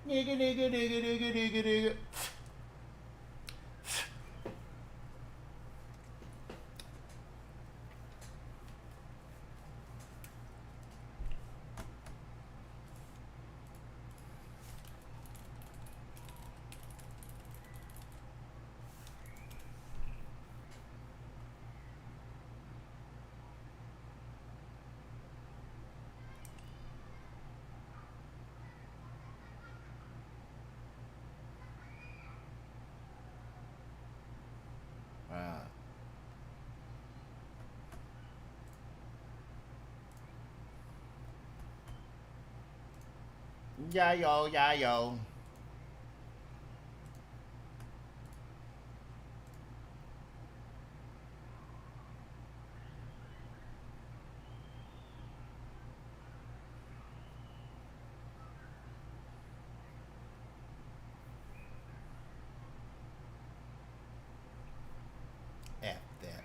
Nigga, nigga, nigga, nigga, nigga, nigga. Yeah, yo, yeah, yo. F that.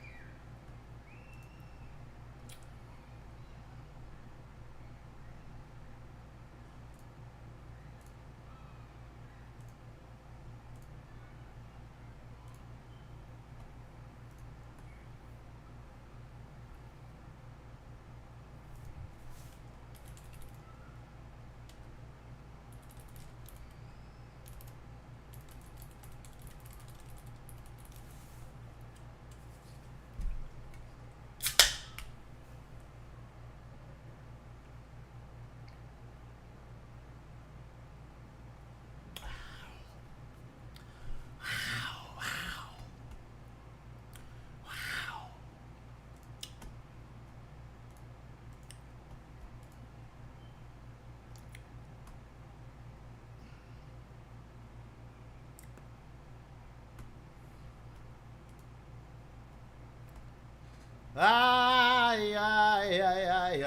Ay, ay, ay, ay,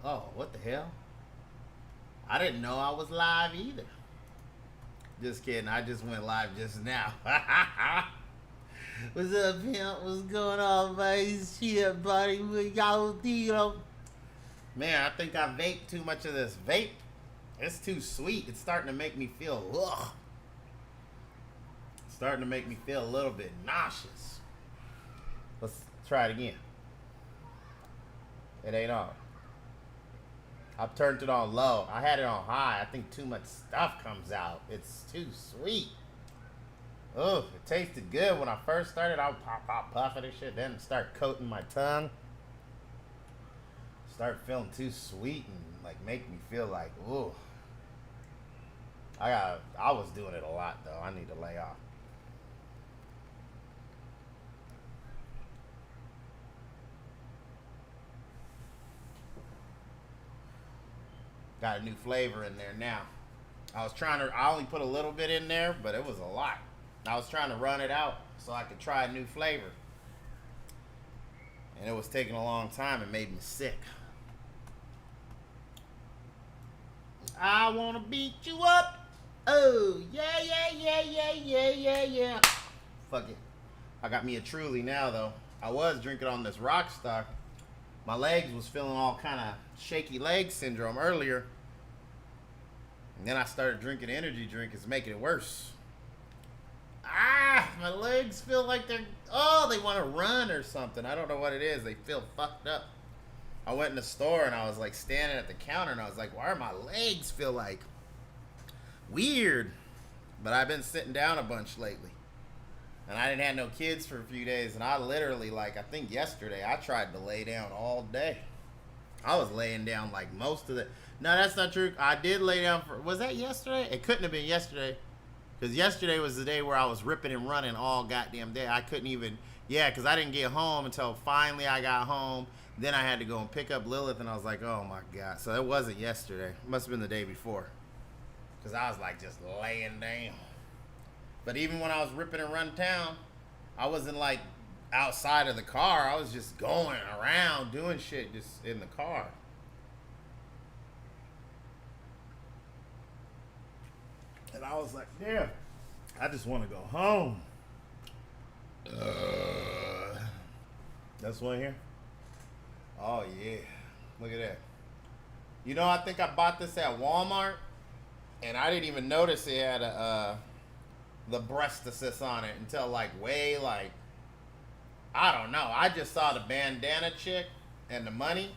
oh, what the hell? I didn't know I was live either. Just kidding. I just went live just now. What's up, pimp? What's going on, man? Shit, buddy. We got you. Man, I think I vaped too much of this vape. It's too sweet. It's starting to make me feel ugh. It's starting to make me feel a little bit nauseous. Let's try it again. It ain't on. I've turned it on low. I had it on high. I think too much stuff comes out. It's too sweet. Oh, it tasted good when I first started. I would pop, puff it and shit. Then start coating my tongue. Start feeling too sweet and like make me feel like, ooh. I was doing it a lot though. I need to lay off. Got a new flavor in there now. I only put a little bit in there, but it was a lot. I was trying to run it out so I could try a new flavor. And it was taking a long time. It made me sick. I wanna beat you up. Oh, yeah, yeah, yeah, yeah, yeah, yeah, yeah. Fuck it. I got me a Truly now, though. I was drinking on this Rockstar. My legs was feeling all kind of shaky leg syndrome earlier. And then I started drinking energy drink. It's making it worse. My legs feel like they want to run or something. I don't know what it is. They feel fucked up. I went in the store and I was like standing at the counter and I was like, why are my legs feel like weird? But I've been sitting down a bunch lately. And I didn't have no kids for a few days. And I literally, I think yesterday, I tried to lay down all day. I was laying down like most of the... No, that's not true. I did lay down for... Was that yesterday? It couldn't have been yesterday. Because yesterday was the day where I was ripping and running all goddamn day. I couldn't even... Yeah, because I didn't get home until finally I got home. Then I had to go and pick up Lilith, and I was like, oh my God. So it wasn't yesterday. It must have been the day before. Because I was like just laying down. But even when I was ripping and running town, I wasn't like outside of the car. I was just going around doing shit just in the car. And I was like, damn, I just want to go home. That's one here? Oh, yeah. Look at that. You know, I think I bought this at Walmart, and I didn't even notice it had the breast assist on it until like way like I don't know. I just saw the bandana chick and the money,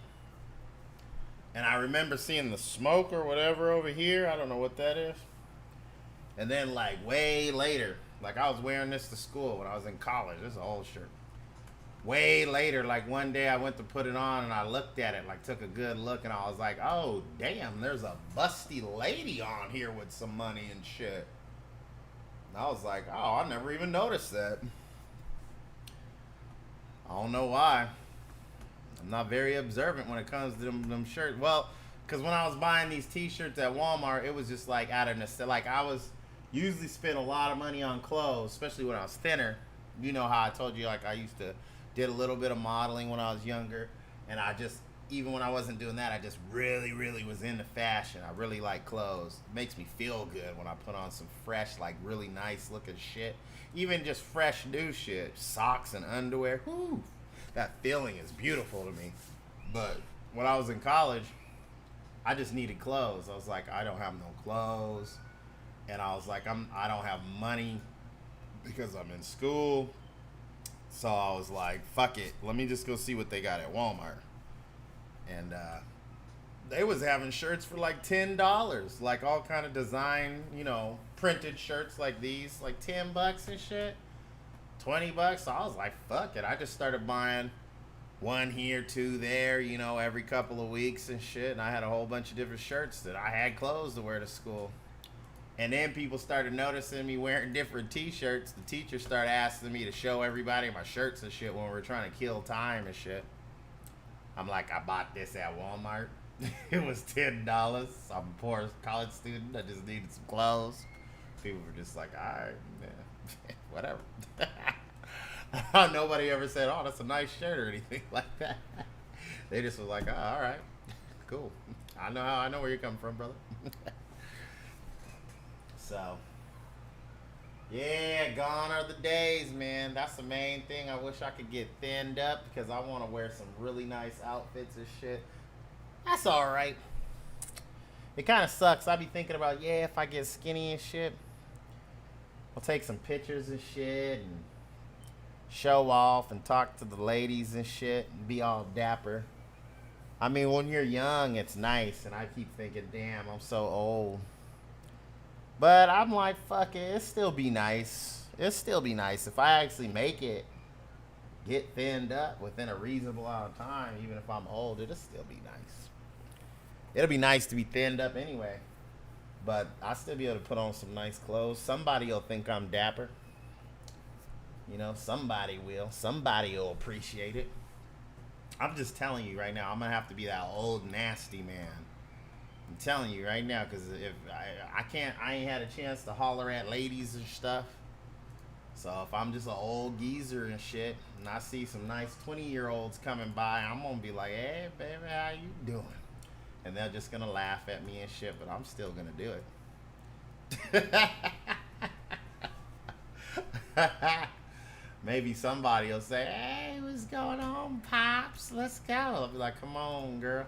and I remember seeing the smoke or whatever over here. I don't know what that is. And then like way later, like I was wearing this to school when I was in college. This is an old shirt. Way later, like one day I went to put it on and I looked at it, like took a good look, and I was like, oh damn, there's a busty lady on here with some money and shit. And I was like, oh, I never even noticed that. I don't know why. I'm not very observant when it comes to them shirts. Well, because when I was buying these t-shirts at Walmart, it was just like out of necessity. Like I was usually spend a lot of money on clothes, especially when I was thinner. You know how I told you, like I used to did a little bit of modeling when I was younger, and I just, even when I wasn't doing that, I just really was into fashion. I really like clothes. It makes me feel good when I put on some fresh, like really nice looking shit. Even just fresh new shit, socks and underwear. Whew, that feeling is beautiful to me. But when I was in college, I just needed clothes. I was like, I don't have no clothes, and I was like, I don't have money because I'm in school. So I was like, fuck it, let me just go see what they got at Walmart. And they was having shirts for like $10, like all kind of design, you know, printed shirts like these, like $10 and shit, $20. So I was like, fuck it. I just started buying one here, two there, you know, every couple of weeks and shit. And I had a whole bunch of different shirts that I had clothes to wear to school. And then people started noticing me wearing different t-shirts. The teacher started asking me to show everybody my shirts and shit when we were trying to kill time and shit. I'm like, I bought this at Walmart. It was $10. I'm a poor college student. I just needed some clothes. People were just like, all right, yeah, whatever. Nobody ever said, oh, that's a nice shirt or anything like that. They just was like, oh, all right, cool. I know where you're coming from, brother. So, yeah, gone are the days, man. That's the main thing. I wish I could get thinned up because I want to wear some really nice outfits and shit. That's all right. It kind of sucks. I be thinking about, yeah, if I get skinny and shit, I'll take some pictures and shit and show off and talk to the ladies and shit and be all dapper. I mean, when you're young, it's nice, and I keep thinking, damn, I'm so old. But I'm like, fuck it, it'll still be nice. It'll still be nice if I actually make it, get thinned up within a reasonable amount of time, even if I'm old, it'll still be nice. It'll be nice to be thinned up anyway. But I'll still be able to put on some nice clothes. Somebody will think I'm dapper. You know, somebody will. Somebody will appreciate it. I'm just telling you right now, I'm going to have to be that old nasty man. I'm telling you right now, because if I ain't had a chance to holler at ladies and stuff. So if I'm just an old geezer and shit, and I see some nice 20-year-olds coming by, I'm going to be like, hey, baby, how you doing? And they're just going to laugh at me and shit, but I'm still going to do it. Maybe somebody will say, hey, what's going on, Pops? Let's go. I'll be like, come on, girl.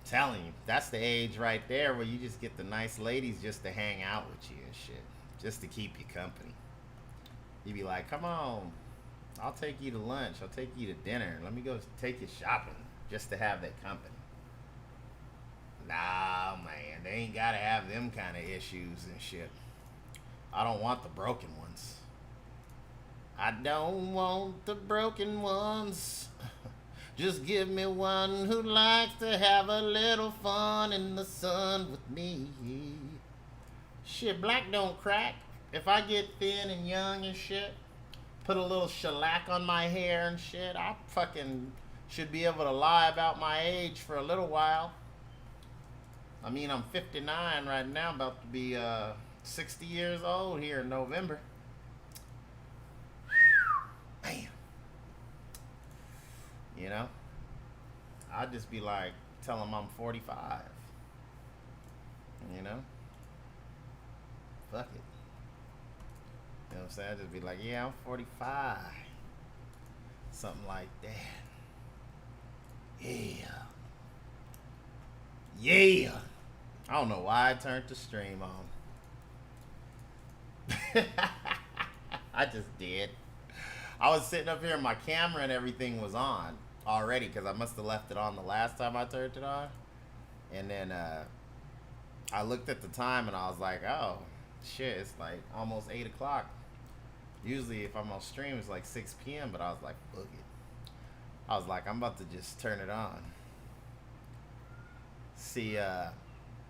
Telling you, that's the age right there where you just get the nice ladies just to hang out with you and shit, just to keep you company. You be like, come on, I'll take you to lunch, I'll take you to dinner, let me go take you shopping just to have that company. Nah, man, they ain't gotta have them kind of issues and shit. I don't want the broken ones. I don't want the broken ones. Just give me one who likes to have a little fun in the sun with me. Shit, black don't crack. If I get thin and young and shit, put a little shellac on my hair and shit, I fucking should be able to lie about my age for a little while. I mean, I'm 59 right now, about to be 60 years old here in November. Man. You know, I'd just be like, tell them I'm 45. You know? Fuck it. You know what I'm saying? I'd just be like, yeah, I'm 45. Something like that. Yeah. Yeah. I don't know why I turned the stream on. I just did. I was sitting up here and my camera and everything was on already because I must have left it on the last time I turned it on. And then I looked at the time and I was like, oh, shit, it's like almost 8 o'clock. Usually if I'm on stream, it's like 6 p.m., but I was like, fuck it. I was like, I'm about to just turn it on. See,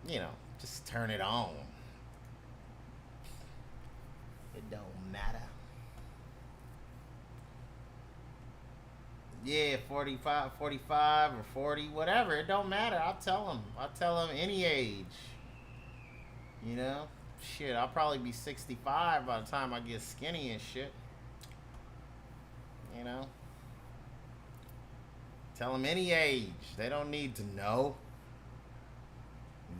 you know, just turn it on. It don't matter. Yeah, 45 or 40, whatever. It don't matter. I'll tell them any age. You know? Shit, I'll probably be 65 by the time I get skinny and shit. You know? Tell them any age. They don't need to know.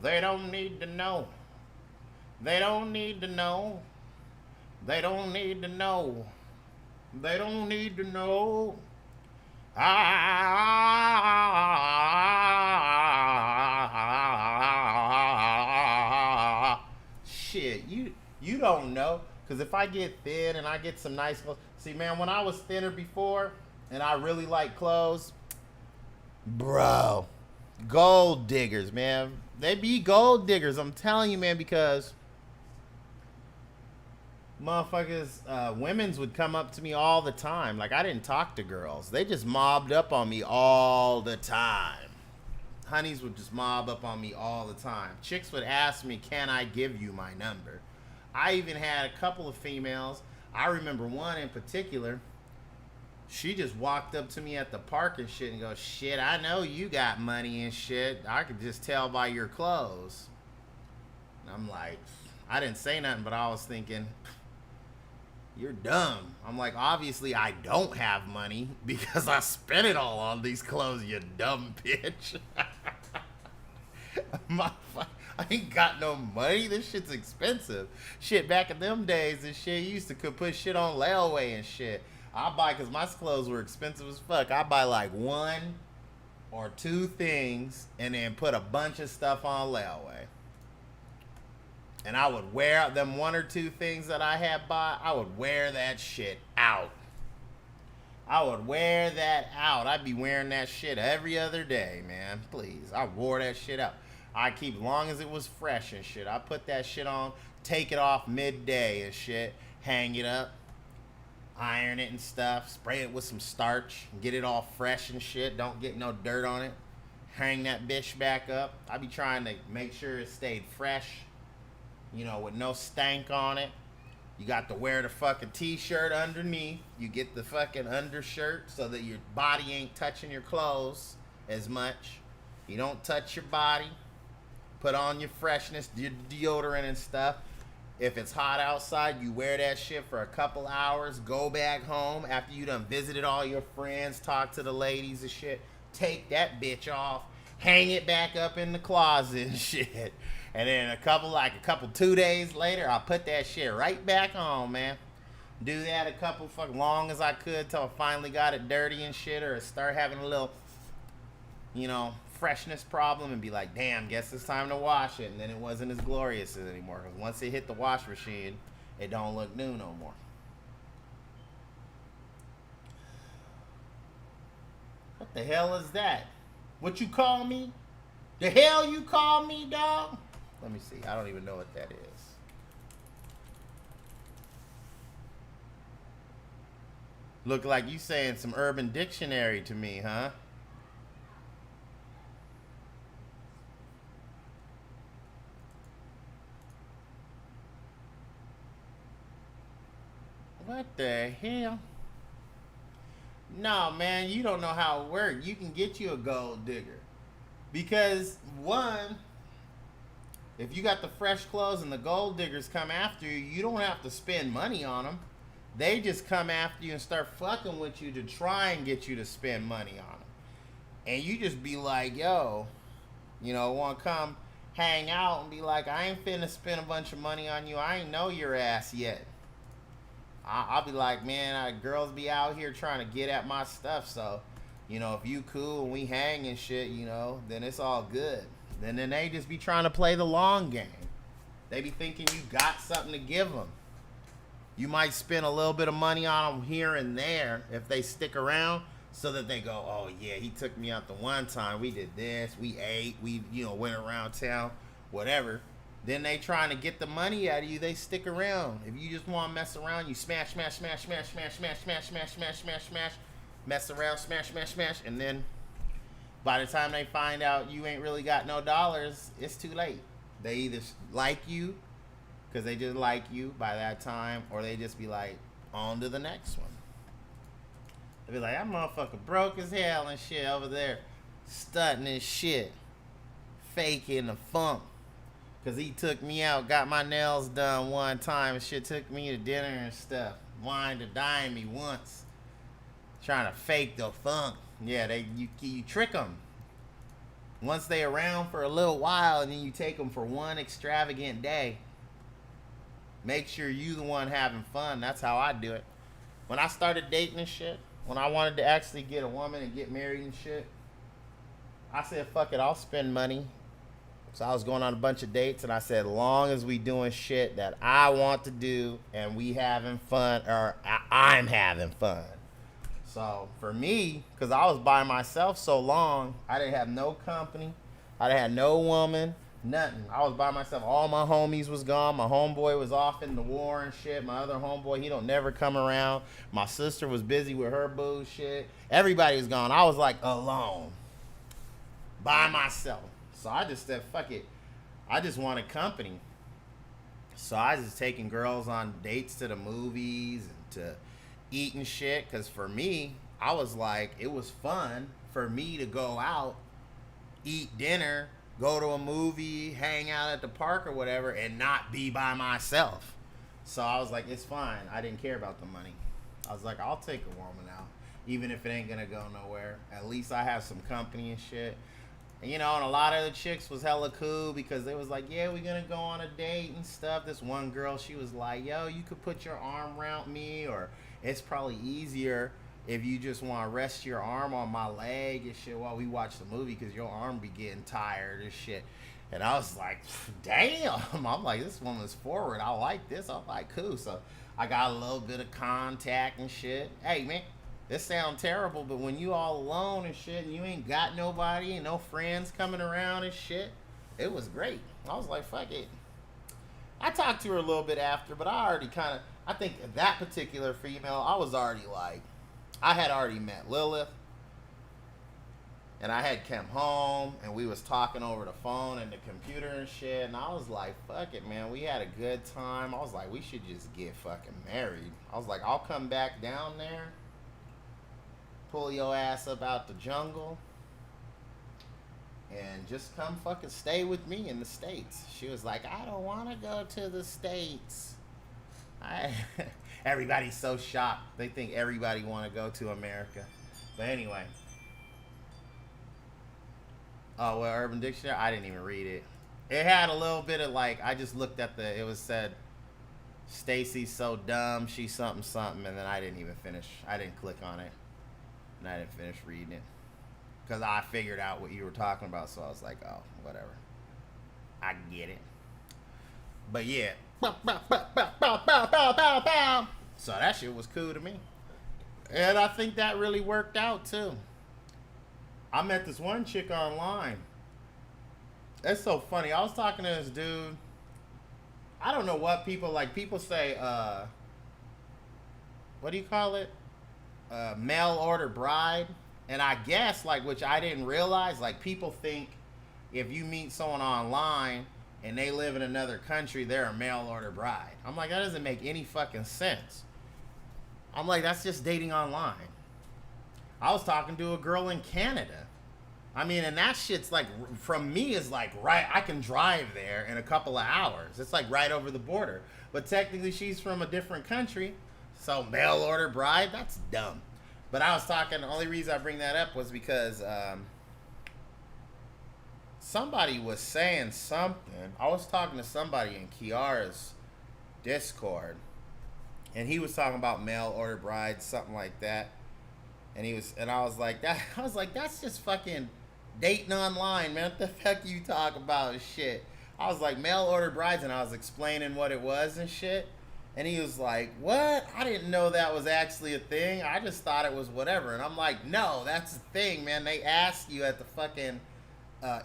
They don't need to know. They don't need to know. They don't need to know. They don't need to know. Shit, you don't know, because if I get thin and I get some nice clothes, see, man, when I was thinner before and I really like clothes, bro, gold diggers, man, they be gold diggers, I'm telling you, man, because motherfuckers, women's would come up to me all the time. Like, I didn't talk to girls. They just mobbed up on me all the time. Honeys would just mob up on me all the time. Chicks would ask me, can I give you my number? I even had a couple of females. I remember one in particular. She just walked up to me at the park and shit and goes, shit, I know you got money and shit. I could just tell by your clothes. And I'm like, I didn't say nothing, but I was thinking, you're dumb. I'm like, obviously I don't have money because I spent it all on these clothes, you dumb bitch. I ain't got no money. This shit's expensive. Shit, back in them days and shit, you used to could put shit on layaway and shit. I buy, because my clothes were expensive as fuck, I buy like 1 or 2 things and then put a bunch of stuff on layaway. And I would wear out them 1 or 2 things that I had bought. I would wear that shit out. I would wear that out. I'd be wearing that shit every other day, man. Please. I wore that shit out. I keep long as it was fresh and shit. I put that shit on, take it off midday and shit, hang it up, iron it and stuff, spray it with some starch, get it all fresh and shit. Don't get no dirt on it. Hang that bitch back up. I be trying to make sure it stayed fresh. You know, with no stank on it. You got to wear the fucking t-shirt underneath. You get the fucking undershirt so that your body ain't touching your clothes as much. You don't touch your body. Put on your freshness, your deodorant and stuff. If it's hot outside, you wear that shit for a couple hours. Go back home after you done visited all your friends, talk to the ladies and shit. Take that bitch off. Hang it back up in the closet and shit. And then a couple 2 days later, I'll put that shit right back on, man. Do that a couple fucking long as I could till I finally got it dirty and shit, or start having a little, you know, freshness problem and be like, damn, guess it's time to wash it. And then it wasn't as glorious as anymore. Because once it hit the wash machine, it don't look new no more. What the hell is that? What you call me? The hell you call me, dog? Let me see. I don't even know what that is. Look like you saying some Urban Dictionary to me, huh? What the hell? No, man, you don't know how it works. You can get you a gold digger. Because, one, if you got the fresh clothes and the gold diggers come after you, you don't have to spend money on them. They just come after you and start fucking with you to try and get you to spend money on them. And you just be like, yo, you know, want to come hang out and be like, I ain't finna spend a bunch of money on you. I ain't know your ass yet. I'll be like, man, girls be out here trying to get at my stuff, so You know, if you cool and we hang and shit, you know, then it's all good. Then they just be trying to play the long game. They be thinking you got something to give them. You might spend a little bit of money on them here and there if they stick around, so that they go, oh yeah, he took me out the one time. We did this, we ate, we, you know, went around town, whatever. Then they trying to get the money out of you. They stick around. If you just want to mess around, you smash, smash, smash, smash, smash, smash, smash, smash, smash, smash, smash, mess around, smash, smash, smash, and then by the time they find out you ain't really got no dollars, it's too late. They either like you because they just like you by that time, or they just be like, on to the next one. They be like, that motherfucker broke as hell and shit over there, stunting and shit, faking the funk. Cause he took me out, got my nails done one time and shit, took me to dinner and stuff, wined to dine me once, trying to fake the funk. Yeah, you trick them. Once they around for a little while, and then you take them for one extravagant day. Make sure you the one having fun. That's how I do it. When I started dating and shit, when I wanted to actually get a woman and get married and shit, I said, fuck it, I'll spend money. So I was going on a bunch of dates, and I said, long as we doing shit that I want to do and we having fun, or I'm having fun. So for me, because I was by myself so long, I didn't have no company. I didn't have no woman, nothing. I was by myself. All my homies was gone. My homeboy was off in the war and shit. My other homeboy, he don't never come around. My sister was busy with her bullshit. Everybody was gone. I was like alone, by myself. So I just said, fuck it. I just wanted company. So I was just taking girls on dates to the movies and to eating shit. Because for me, I was like, it was fun for me to go out, eat dinner, go to a movie, hang out at the park or whatever, and not be by myself. So I was like, it's fine. I didn't care about the money. I was like, I'll take a woman out, even if it ain't going to go nowhere. At least I have some company and shit. You know, and a lot of the chicks was hella cool because they was like, yeah, we're going to go on a date and stuff. This one girl, she was like, yo, you could put your arm around me, or it's probably easier if you just want to rest your arm on my leg and shit while we watch the movie because your arm be getting tired and shit. And I was like, damn. I'm like, this woman's forward. I like this. I'm like, cool. So I got a little bit of contact and shit. Hey, man. This sound terrible, but when you all alone and shit, and you ain't got nobody and no friends coming around and shit, it was great. I was like, fuck it. I talked to her a little bit after, but I already kind of, I think that particular female, I was already like, I had already met Lilith, and I had come home, and we was talking over the phone and the computer and shit, and I was like, fuck it, man, we had a good time. I was like, we should just get fucking married. I was like, I'll come back down there, pull your ass up out the jungle, and just come fucking stay with me in the States. She was like, I don't want to go to the States. Everybody's so shocked. They think everybody want to go to America. But anyway. Oh, well, Urban Dictionary, I didn't even read it. It had a little bit of like, I just looked at it was said, Stacy's so dumb, she's something, something, and then I didn't even finish. I didn't click on it. And I didn't finish reading it because I figured out what you were talking about, so I was like, oh, whatever, I get it. But yeah, so that shit was cool to me, and I think that really worked out too. I met this one chick online. It's so funny. I was talking to this dude. I don't know what people say, what do you call it, mail order bride. And I guess, like, which I didn't realize, like, people think if you meet someone online and they live in another country, they're a mail order bride. I'm like, that doesn't make any fucking sense. I'm like, that's just dating online. I was talking to a girl in Canada. I mean, and that shit's like, from me, is like, right, I can drive there in a couple of hours. It's like right over the border. But technically she's from a different country. So mail order bride, that's dumb. But I was talking, the only reason I bring that up was because somebody was saying something. I was talking to somebody in Kiara's Discord, and he was talking about mail order brides, something like that. And I was like, that's just fucking dating online, man. What the fuck you talk about shit? I was like, mail order brides, and I was explaining what it was and shit. And he was like, what? I didn't know that was actually a thing. I just thought it was whatever. And I'm like, no, that's a thing, man. They ask you at the fucking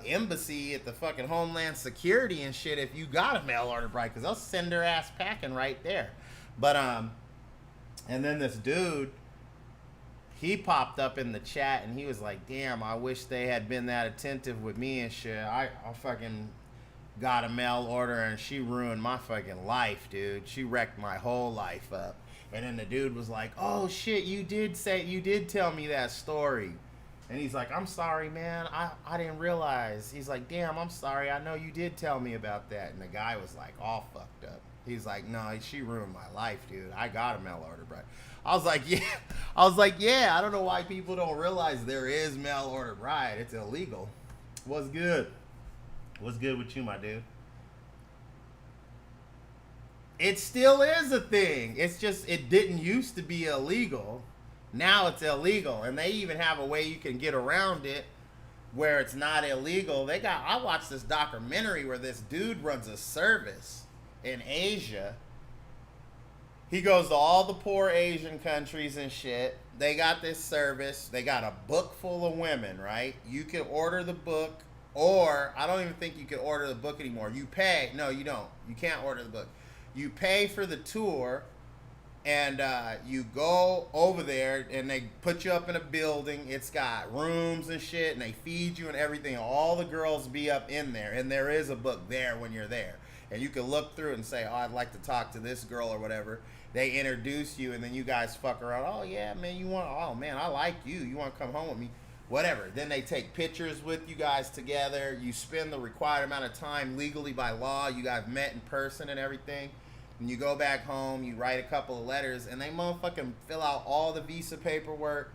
embassy, at the fucking Homeland Security and shit, if you got a mail order bride, because they'll send their ass packing right there. But, and then this dude, he popped up in the chat, and he was like, damn, I wish they had been that attentive with me and shit. I fucking got a mail order, and she ruined my fucking life, dude. She wrecked my whole life up. And then the dude was like, oh shit, you did tell me that story. And he's like, I'm sorry, man, I didn't realize. He's like, damn, I'm sorry, I know you did tell me about that. And the guy was like, all fucked up. He's like, no, she ruined my life, dude. I got a mail order bride. I was like, yeah, I don't know why people don't realize there is mail order bride. It's illegal. What's good? What's good with you, my dude? It still is a thing. It's just, it didn't used to be illegal. Now it's illegal. And they even have a way you can get around it where it's not illegal. I watched this documentary where this dude runs a service in Asia. He goes to all the poor Asian countries and shit. They got this service. They got a book full of women, right? You can order the book, or I don't even think you can order the book anymore. You pay. No, you don't. You can't order the book. You pay for the tour, and you go over there, and they put you up in a building. It's got rooms and shit, and they feed you and everything. All the girls be up in there, and there is a book there when you're there. And you can look through and say, oh, I'd like to talk to this girl or whatever. They introduce you, and then you guys fuck around. Oh, yeah, man, oh, man, I like you. You want to come home with me? Whatever. Then they take pictures with you guys together. You spend the required amount of time legally by law. You guys met in person and everything. And you go back home. You write a couple of letters, and they motherfucking fill out all the visa paperwork,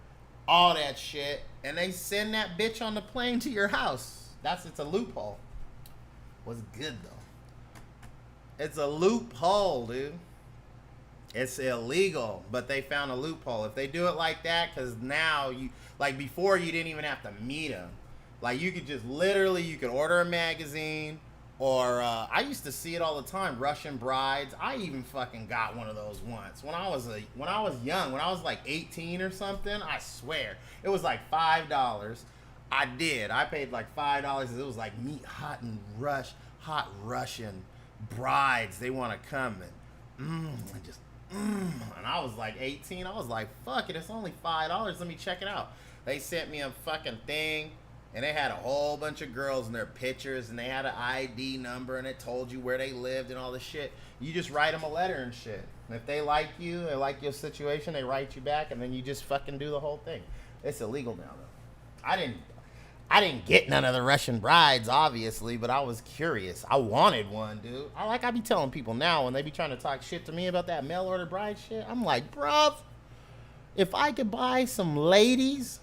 all that shit, and they send that bitch on the plane to your house. It's a loophole. What's good, though? It's a loophole, dude. It's illegal, but they found a loophole. If they do it like that, because now like before you didn't even have to meet them. Like you could just literally, you could order a magazine, or I used to see it all the time, Russian brides. I even fucking got one of those once. When I was young, when I was like 18 or something, I swear. It was like $5. I paid like $5. It was like meet hot Russian brides. They want to come and and I was like 18. I was like, fuck it, it's only $5. Let me check it out. They sent me a fucking thing, and they had a whole bunch of girls in their pictures, and they had an ID number, and it told you where they lived and all this shit. You just write them a letter and shit. And if they like you, they like your situation, they write you back, and then you just fucking do the whole thing. It's illegal now, though. I didn't get none of the Russian brides, obviously, but I was curious. I wanted one, dude. I be telling people now when they be trying to talk shit to me about that mail order bride shit, I'm like, bruv, if I could buy some ladies,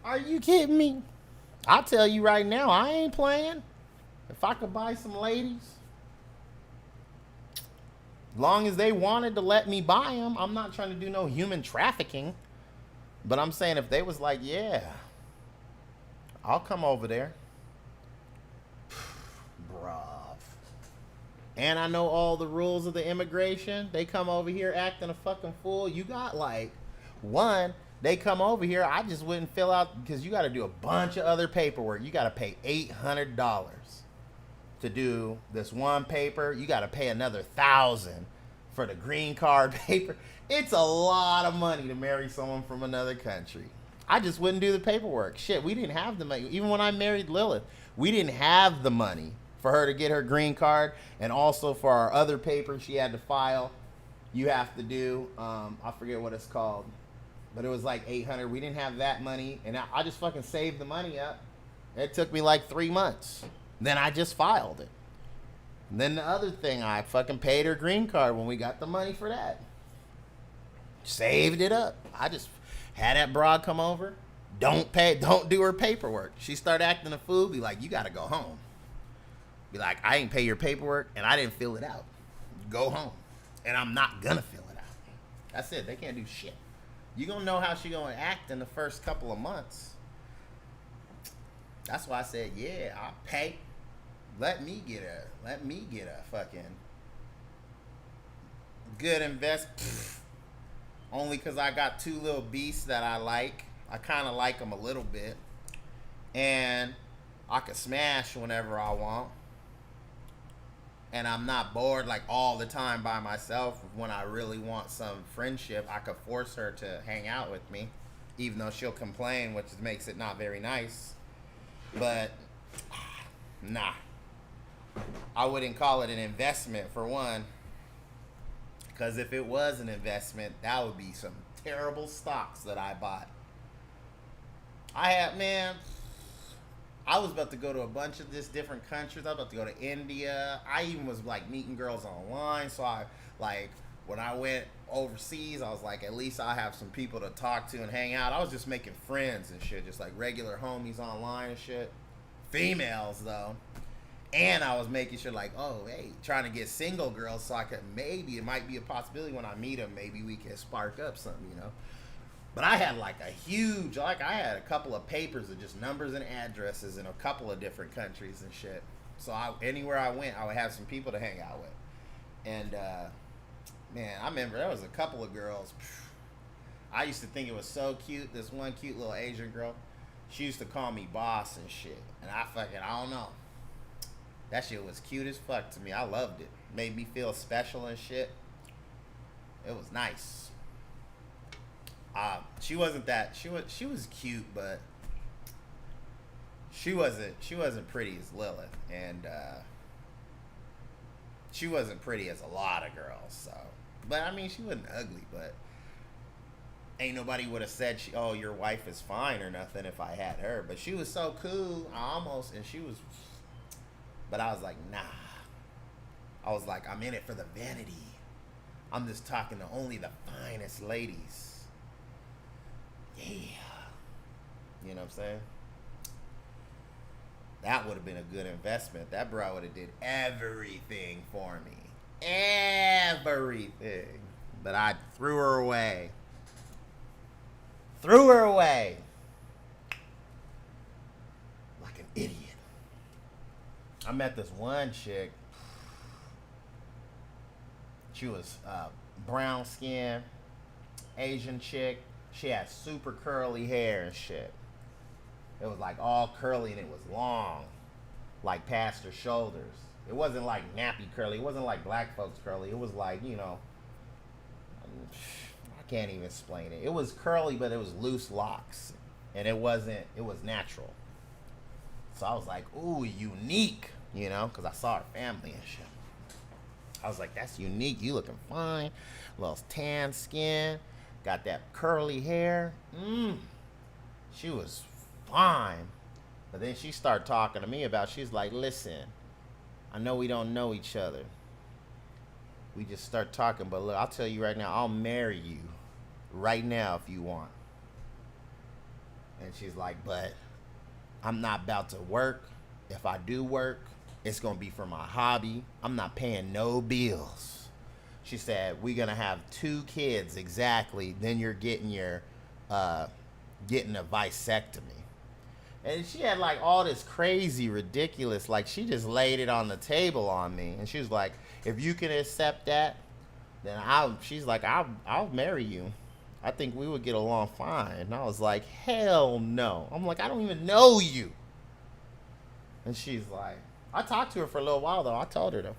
are you kidding me? I'll tell you right now, I ain't playing. If I could buy some ladies, as long as they wanted to let me buy them, I'm not trying to do no human trafficking. But I'm saying if they was like, yeah, I'll come over there. Bruv. And I know all the rules of the immigration. They come over here acting a fucking fool. You got like, one, they come over here, I just wouldn't fill out, because you got to do a bunch of other paperwork. You got to pay $800 to do this one paper. You got to pay another $1,000 for the green card paper. It's a lot of money to marry someone from another country. I just wouldn't do the paperwork. Shit, we didn't have the money. Even when I married Lilith, we didn't have the money for her to get her green card, and also for our other paper she had to file. You have to do, I forget what it's called, but it was like $800. We didn't have that money, and I just fucking saved the money up. It took me like 3 months. Then I just filed it. And then the other thing, I fucking paid her green card when we got the money for that. Saved it up. I just had that broad come over. Don't do her paperwork. She start acting a fool. Be like, you got to go home. Be like, I ain't pay your paperwork, and I didn't fill it out. Go home. And I'm not going to fill it out. That's it. They can't do shit. You gonna know how she gonna act in the first couple of months. That's why I said, yeah, I'll pay. Let me get a fucking good invest. Only because I got two little beasts that I like. I kind of like them a little bit, and I can smash whenever I want. And I'm not bored like all the time by myself. When I really want some friendship, I could force her to hang out with me, even though she'll complain, which makes it not very nice. But nah, I wouldn't call it an investment for one. Because if it was an investment, that would be some terrible stocks that I bought. I was about to go to a bunch of this different countries. I was about to go to India. I even was like meeting girls online. So when I went overseas, I was like, at least I have some people to talk to and hang out. I was just making friends and shit, just like regular homies online and shit. Females though. And I was making sure like, oh, hey, trying to get single girls so I could it might be a possibility when I meet them, maybe we can spark up something, you know. But I had I had a couple of papers of just numbers and addresses in a couple of different countries and shit. So anywhere I went, I would have some people to hang out with. And, man, I remember there was a couple of girls. I used to think it was so cute. This one cute little Asian girl, she used to call me boss and shit. And I don't know. That shit was cute as fuck to me. I loved it. Made me feel special and shit. It was nice. She was cute, but she wasn't pretty as Lilith, and she wasn't pretty as a lot of girls. So, but I mean, she wasn't ugly, but ain't nobody would have said your wife is fine or nothing if I had her. But she was so cool, but I was like, nah. I was like, I'm in it for the vanity. I'm just talking to only the finest ladies. Yeah. You know what I'm saying? That would have been a good investment. That bro would have did everything for me. Everything. But I threw her away. Like an idiot. I met this one chick. She was brown skin, Asian chick. She had super curly hair and shit. It was like all curly and it was long, like past her shoulders. It wasn't like nappy curly. It wasn't like black folks curly. It was like, you know, I can't even explain it. It was curly, but it was loose locks. And it was natural. So I was like, ooh, unique, you know, because I saw her family and shit. I was like, that's unique. You looking fine. Little tan skin. Got that curly hair. She was fine. But then she started talking to me she's like, listen, I know we don't know each other. We just start talking, but look, I'll tell you right now, I'll marry you right now if you want. And she's like, but I'm not about to work. If I do work, it's going to be for my hobby. I'm not paying no bills. She said, we're going to have 2 kids exactly. Then you're getting getting a vasectomy. And she had like all this crazy, ridiculous, like she just laid it on the table on me. And she was like, if you can accept that, then I'll marry you. I think we would get along fine. And I was like, hell no. I'm like, I don't even know you. And she's like, I talked to her for a little while though. I told her though.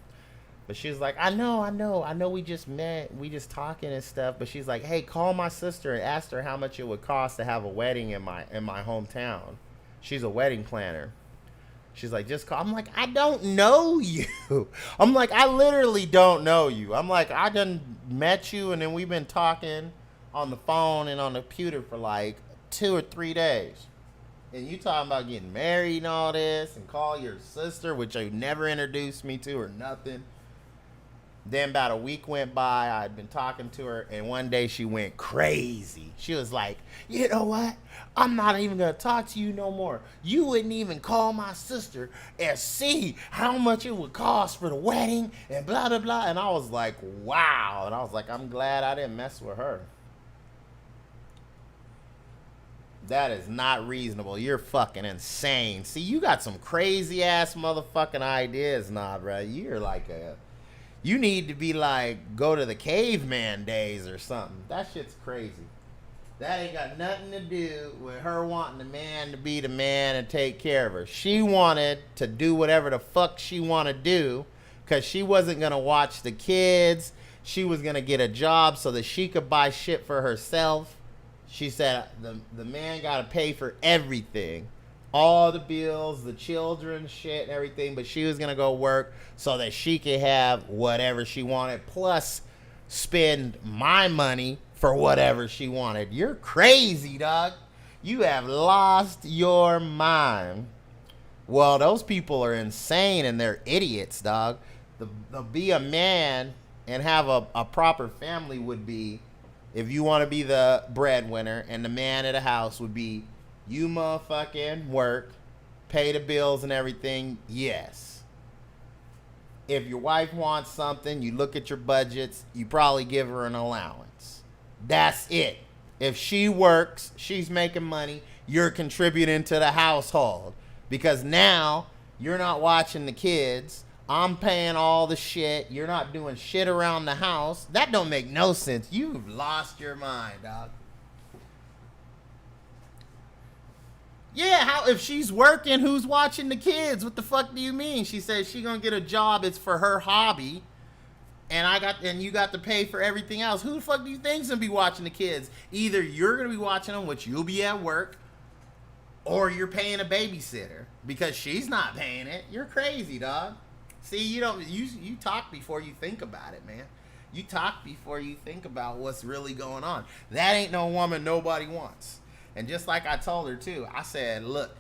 But she's like, I know we just met, we just talking and stuff. But she's like, hey, call my sister and ask her how much it would cost to have a wedding in my hometown. She's a wedding planner. She's like, just call. I'm like, I don't know you. I'm like, I literally don't know you. I'm like, I done met you and then we've been talking on the phone and on the computer for like 2 or 3 days. And you talking about getting married and all this and call your sister, which you never introduced me to or nothing. Then about a week went by, I'd been talking to her, and one day she went crazy. She was like, you know what? I'm not even going to talk to you no more. You wouldn't even call my sister and see how much it would cost for the wedding and blah, blah, blah. And I was like, wow. And I was like, I'm glad I didn't mess with her. That is not reasonable. You're fucking insane. See, you got some crazy ass motherfucking ideas, nah, bro. You're like a. You need to be like, go to the caveman days or something. That shit's crazy. That ain't got nothing to do with her wanting the man to be the man and take care of her. She wanted to do whatever the fuck she want to do because she wasn't going to watch the kids. She was going to get a job so that she could buy shit for herself. She said the man got to pay for everything. All the bills, the children, shit, and everything. But she was going to go work so that she could have whatever she wanted. Plus, spend my money for whatever she wanted. You're crazy, dog. You have lost your mind. Well, those people are insane and they're idiots, dog. The be a man and have a proper family would be, if you want to be the breadwinner and the man of the house would be, you motherfucking work, pay the bills and everything, yes. If your wife wants something, you look at your budgets, you probably give her an allowance. That's it. If she works, she's making money, you're contributing to the household. Because now, you're not watching the kids, I'm paying all the shit, you're not doing shit around the house. That don't make no sense. You've lost your mind, dog. Yeah, how if she's working, who's watching the kids? What the fuck do you mean? She says she gonna get a job, it's for her hobby. And you got to pay for everything else. Who the fuck do you think's gonna be watching the kids? Either you're gonna be watching them, which you'll be at work, or you're paying a babysitter because she's not paying it. You're crazy, dog. See, you talk before you think about it, man. You talk before you think about what's really going on. That ain't no woman nobody wants. And just like I told her too, I said, look,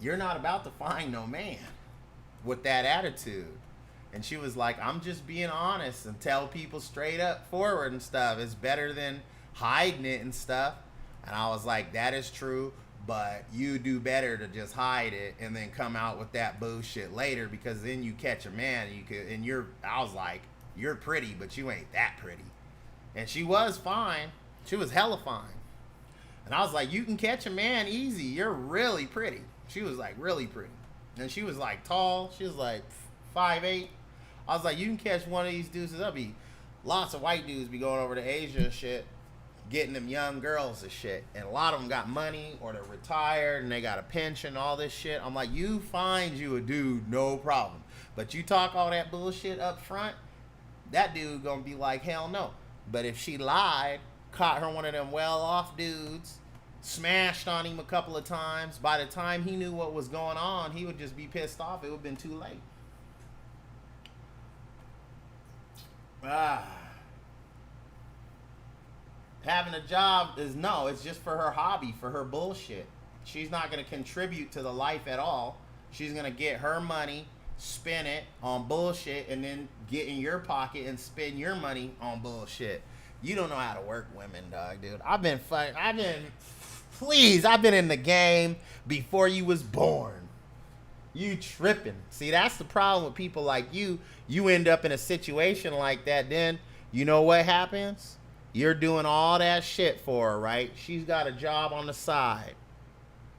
you're not about to find no man with that attitude. And she was like, I'm just being honest and tell people straight up forward and stuff. It's better than hiding it and stuff. And I was like, that is true, but you do better to just hide it and then come out with that bullshit later, because then you catch a man I was like, you're pretty, but you ain't that pretty. And she was fine. She was hella fine. And I was like, you can catch a man easy. You're really pretty. She was like, really pretty. And she was like tall. She was like 5'8". I was like, you can catch one of these dudes. There'll be lots of white dudes be going over to Asia and shit, getting them young girls and shit. And a lot of them got money or they're retired and they got a pension, all this shit. I'm like, you find you a dude, no problem. But you talk all that bullshit up front, that dude gonna be like, hell no. But if she lied, caught her one of them well-off dudes, smashed on him a couple of times, by the time he knew what was going on, he would just be pissed off. It would have been too late. Having a job it's just for her hobby, for her bullshit. She's not going to contribute to the life at all. She's going to get her money, spend it on bullshit, and then get in your pocket and spend your money on bullshit. You don't know how to work women, dog, dude. I've been in the game before you was born. You tripping. See, that's the problem with people like you. You end up in a situation like that, then you know what happens? You're doing all that shit for her, right? She's got a job on the side.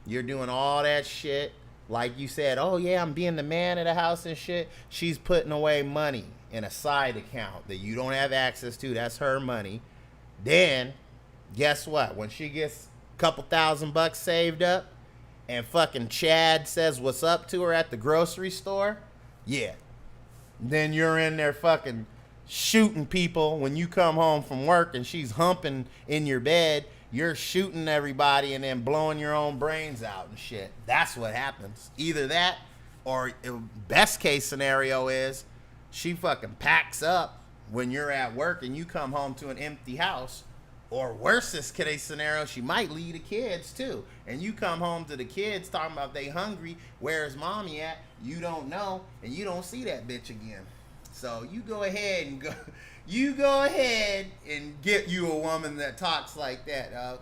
You're doing all that shit. Like you said, oh yeah, I'm being the man of the house and shit. She's putting away money in a side account that you don't have access to. That's her money. Then, guess what? When she gets a couple $1,000 saved up and fucking Chad says what's up to her at the grocery store, yeah. Then you're in there fucking shooting people when you come home from work and she's humping in your bed. You're shooting everybody and then blowing your own brains out and shit. That's what happens. Either that or best case scenario is she fucking packs up when you're at work and you come home to an empty house. Or worst case scenario, she might leave the kids too. And you come home to the kids talking about they hungry. Where's mommy at? You don't know. And you don't see that bitch again. So you go ahead and get you a woman that talks like that.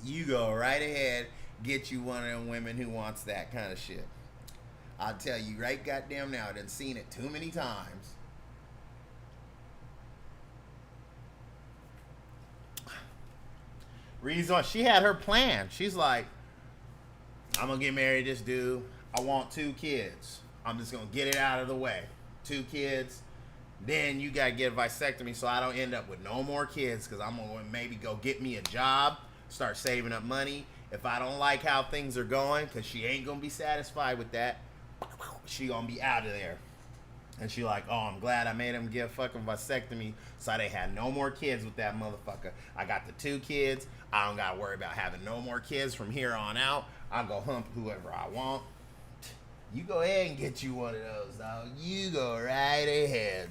You go right ahead, get you one of them women who wants that kind of shit. I'll tell you right goddamn now, I done seen it too many times. Reason why she had her plan. She's like, I'm gonna get married to this dude. I want 2 kids. I'm just gonna get it out of the way. 2 kids. Then you gotta get a vasectomy so I don't end up with no more kids, because I'm gonna maybe go get me a job, start saving up money. If I don't like how things are going, because she ain't gonna be satisfied with that, she gonna be out of there. And she like, oh, I'm glad I made him get a fucking vasectomy so they had no more kids with that motherfucker. I got the 2 kids. I don't gotta worry about having no more kids from here on out. I'll go hump whoever I want. You go ahead and get you one of those, dog. You go right ahead.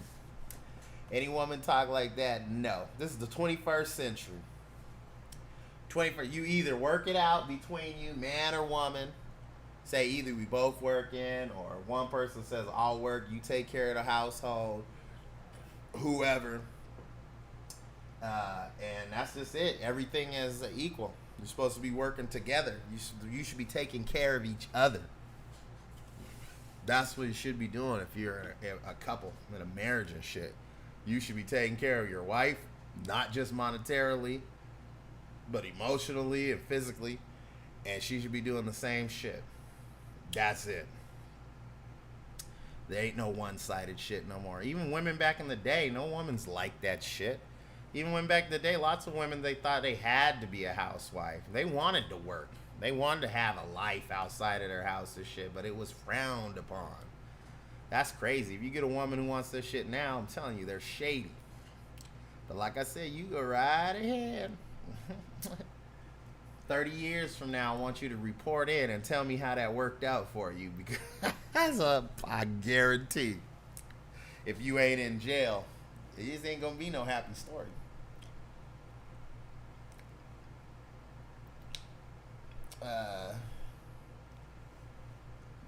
Any woman talk like that? No. This is the 21st century. 21st. You either work it out between you, man or woman. Say either we both working, or one person says I'll work, you take care of the household, whoever. And that's just it. Everything is equal. You're supposed to be working together. You should be taking care of each other. That's what you should be doing if you're a couple in a marriage and shit. You should be taking care of your wife, not just monetarily, but emotionally and physically. And she should be doing the same shit. That's it. There ain't no one-sided shit no more. Even women back in the day, no woman's like that shit. Even when back in the day, lots of women, they thought they had to be a housewife. They wanted to work. They wanted to have a life outside of their house and shit, but it was frowned upon. That's crazy. If you get a woman who wants this shit now, I'm telling you, they're shady. But like I said, you go right ahead. 30 years from now, I want you to report in and tell me how that worked out for you. Because I guarantee, if you ain't in jail, it just ain't going to be no happy story.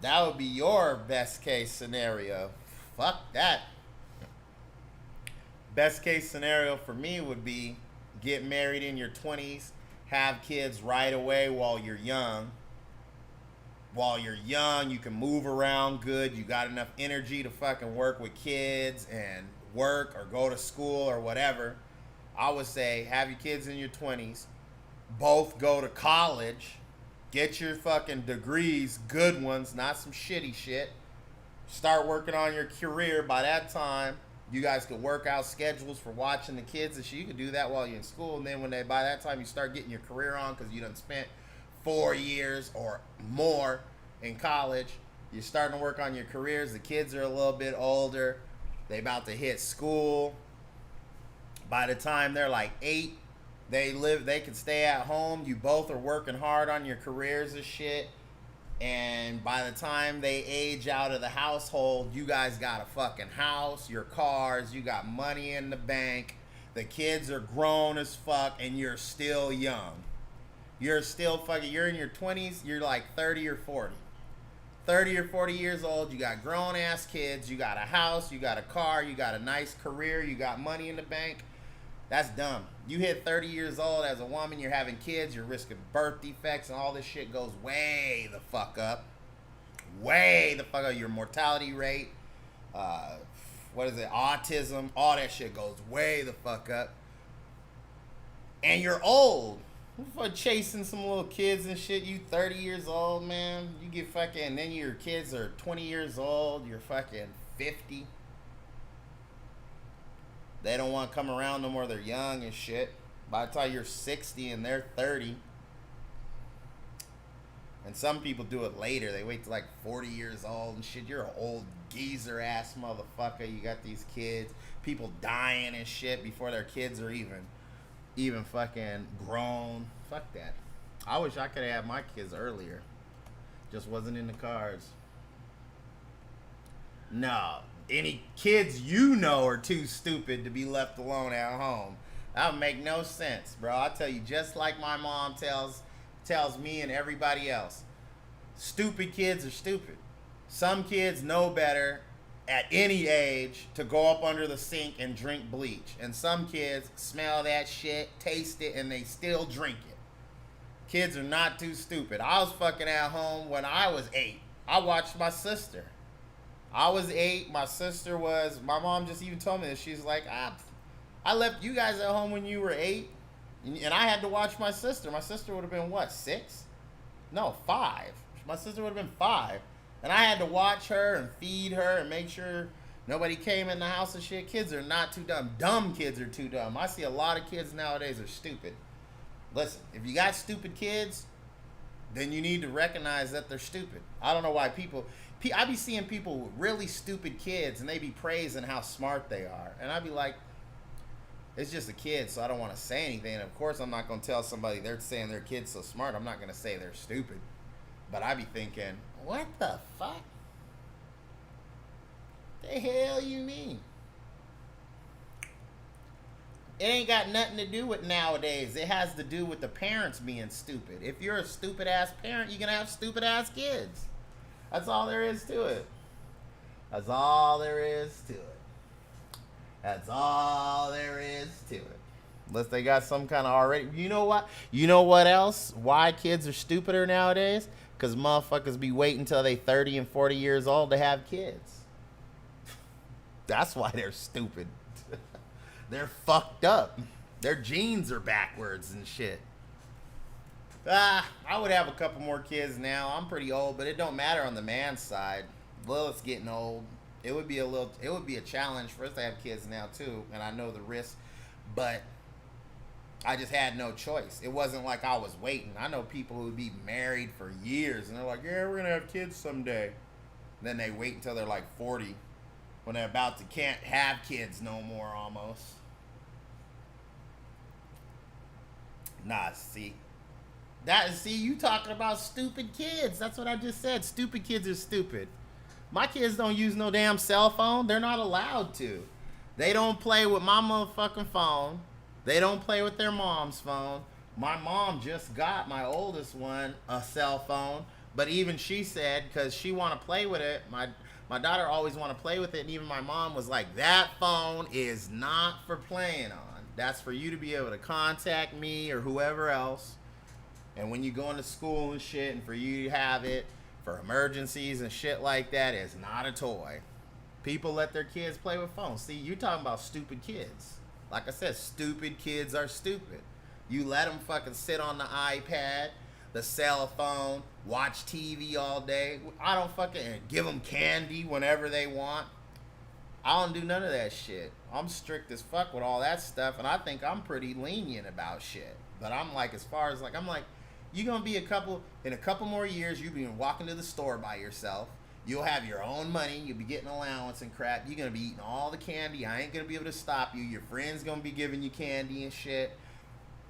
That would be your best case scenario. Fuck that. Best case scenario for me would be get married in your 20s, have kids right away while you're young. While you're young, you can move around good. You got enough energy to fucking work with kids and work or go to school or whatever. I would say have your kids in your 20s. Both go to college. Get your fucking degrees, good ones, not some shitty shit. Start working on your career. By that time, you guys could work out schedules for watching the kids and shit. You could do that while you're in school. And then by that time you start getting your career on, because you done spent 4 years or more in college, you're starting to work on your careers. The kids are a little bit older. They about to hit school. By the time they're like 8, they can stay at home. You both are working hard on your careers and shit. And by the time they age out of the household, you guys got a fucking house, your cars, you got money in the bank. The kids are grown as fuck and you're still young. You're still fucking, you're in your 20s, you're like 30 or 40. 30 or 40 years old, you got grown ass kids, you got a house, you got a car, you got a nice career, you got money in the bank. That's dumb. You hit 30 years old as a woman, you're having kids, you're risking birth defects, and all this shit goes way the fuck up. Way the fuck up. Your mortality rate, autism, all that shit goes way the fuck up. And you're old. For chasing some little kids and shit, you 30 years old, man. You get fucking, and then your kids are 20 years old, you're fucking 50. They don't want to come around no more. They're young and shit. By the time you're 60 and they're 30. And some people do it later. They wait till like 40 years old and shit. You're an old geezer ass motherfucker. You got these kids. People dying and shit before their kids are even fucking grown. Fuck that. I wish I could have had my kids earlier. Just wasn't in the cards. No. Any kids you know are too stupid to be left alone at home. That would make no sense, bro. I tell you, just like my mom tells me and everybody else. Stupid kids are stupid. Some kids know better at any age to go up under the sink and drink bleach. And some kids smell that shit, taste it, and they still drink it. Kids are not too stupid. I was fucking at home when I was 8. I watched my sister. I was 8. My mom just even told me this. She's like, I left you guys at home when you were 8. And I had to watch my sister. My sister would have been what, 6? No, 5. My sister would have been 5. And I had to watch her and feed her and make sure nobody came in the house and shit. Kids are not too dumb. Dumb kids are too dumb. I see a lot of kids nowadays are stupid. Listen, if you got stupid kids, then you need to recognize that they're stupid. I don't know why I be seeing people with really stupid kids and they be praising how smart they are. And I be like, it's just a kid, so I don't want to say anything. And of course, I'm not going to tell somebody they're saying their kid's so smart. I'm not going to say they're stupid. But I be thinking, what the fuck? The hell you mean? It ain't got nothing to do with nowadays. It has to do with the parents being stupid. If you're a stupid ass parent, you're going to have stupid ass kids. That's all there is to it. That's all there is to it. That's all there is to it. Unless they got some kind of already. You know what? You know what else? Why kids are stupider nowadays? Because motherfuckers be waiting until they 30 and 40 years old to have kids. That's why they're stupid. They're fucked up. Their genes are backwards and shit. I would have a couple more kids now. I'm pretty old, but it don't matter on the man's side. Lilith's getting old. It would be a challenge for us to have kids now too, and I know the risk, but I just had no choice. It wasn't like I was waiting. I know people who would be married for years and they're like, yeah, we're gonna have kids someday. And then they wait until they're like 40 when they're about to can't have kids no more almost. Nah, see, you talking about stupid kids. That's what I just said. Stupid kids are stupid. My kids don't use no damn cell phone. They're not allowed to. They don't play with my motherfucking phone. They don't play with their mom's phone. My mom just got my oldest one a cell phone, but even she said, because she want to play with it, my daughter always want to play with it, and even my mom was like, that phone is not for playing on. That's for you to be able to contact me or whoever else. And when you go into school and shit, and for you to have it for emergencies and shit like that, is not a toy. People let their kids play with phones. See, you're talking about stupid kids. Like I said, stupid kids are stupid. You let them fucking sit on the iPad, the cell phone, watch TV all day. I don't fucking give them candy whenever they want. I don't do none of that shit. I'm strict as fuck with all that stuff, and I think I'm pretty lenient about shit. But I'm like, as far as like, I'm like, you're gonna be in a couple more years, you'll be walking to the store by yourself. You'll have your own money. You'll be getting allowance and crap. You're going to be eating all the candy. I ain't going to be able to stop you. Your friend's going to be giving you candy and shit.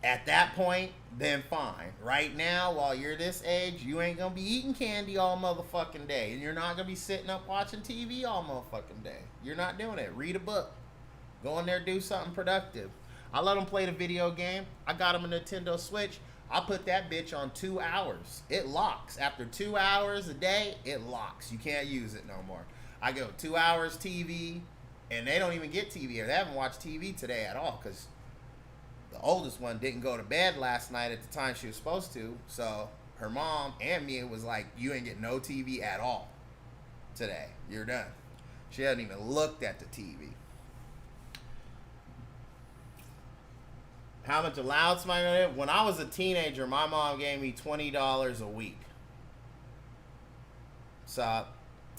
At that point, then fine. Right now, while you're this age, you ain't going to be eating candy all motherfucking day. And you're not going to be sitting up watching TV all motherfucking day. You're not doing it. Read a book. Go in there, do something productive. I let them play the video game. I got them a Nintendo Switch. I put that bitch on 2 hours. It locks. After 2 hours a day, it locks. You can't use it no more. I go 2 hours TV, and they don't even get TV, or they haven't watched TV today at all, because the oldest one didn't go to bed last night at the time she was supposed to, so her mom and me was like, you ain't getting no TV at all today. You're done. She hasn't even looked at the TV. How much allowance am I going to get? When I was a teenager, my mom gave me $20 a week. So,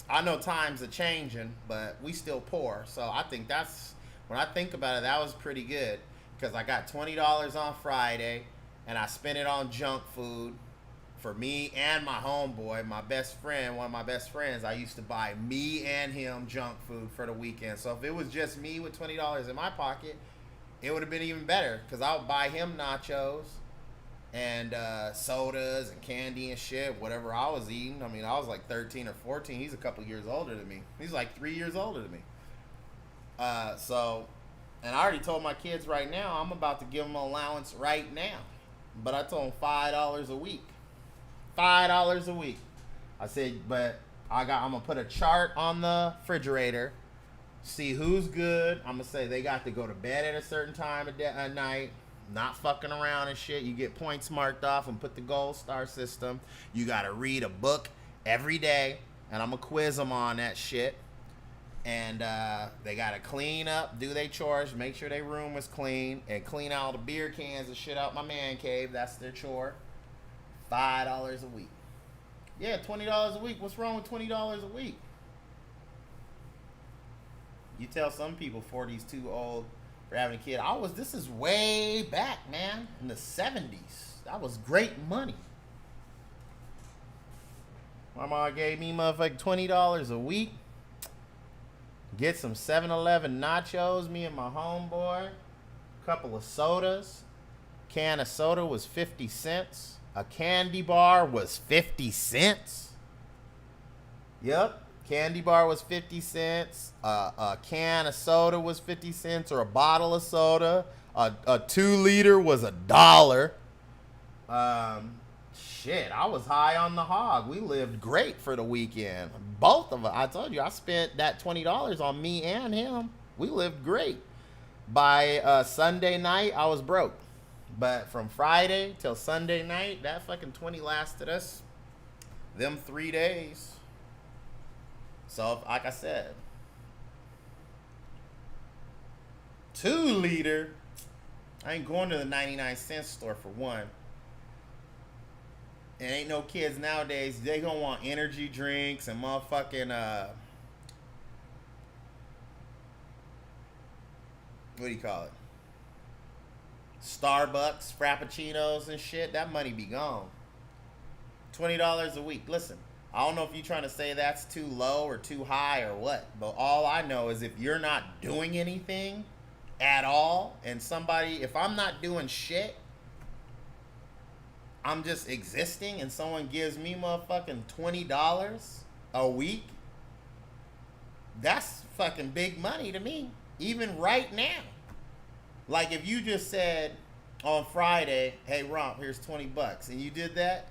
I know times are changing, but we still poor. So, I think that's, when I think about it, that was pretty good. Because I got $20 on Friday, and I spent it on junk food for me and my homeboy, my best friend, one of my best friends. I used to buy me and him junk food for the weekend. So, if it was just me with $20 in my pocket, it would have been even better, because I would buy him nachos and sodas and candy and shit, whatever I was eating. I mean, I was like 13 or 14. He's a couple years older than me. He's like 3 years older than me. So, and I already told my kids right now, I'm about to give them an allowance right now. But I told them $5 a week. $5 a week. I said, but I'm going to put a chart on the refrigerator. See who's good. I'm going to say they got to go to bed at a certain time at night. Not fucking around and shit. You get points marked off and put the gold star system. You got to read a book every day. And I'm going to quiz them on that shit. And they gotta clean up, do their chores, make sure their room was clean, and clean out all the beer cans and shit out my man cave. That's their chore. $5 a week. Yeah, $20 a week. What's wrong with $20 a week? You tell some people 40's too old for having a kid. This is way back, man, in the 70s. That was great money. My mom gave me motherfucking $20 a week. Get some 7-Eleven nachos, me and my homeboy. Couple of sodas. Can of soda was 50 cents. A candy bar was 50 cents. Yep. Candy bar was 50 cents. A can of soda was 50 cents, or a bottle of soda. A 2-liter was $1. Shit, I was high on the hog. We lived great for the weekend. Both of us. I told you, I spent that $20 on me and him. We lived great. By Sunday night, I was broke. But from Friday till Sunday night, that fucking 20 lasted us them 3 days. So, like I said, 2-liter. I ain't going to the 99-cent store for one. And ain't no kids nowadays. They gonna want energy drinks and motherfucking what do you call it? Starbucks, Frappuccinos and shit. That money be gone. $20 a week. Listen, I don't know if you're trying to say that's too low or too high or what, but all I know is if you're not doing anything at all, and if I'm not doing shit, I'm just existing, and someone gives me motherfucking $20 a week, that's fucking big money to me, even right now. Like if you just said on Friday, hey Romp, here's $20, and you did that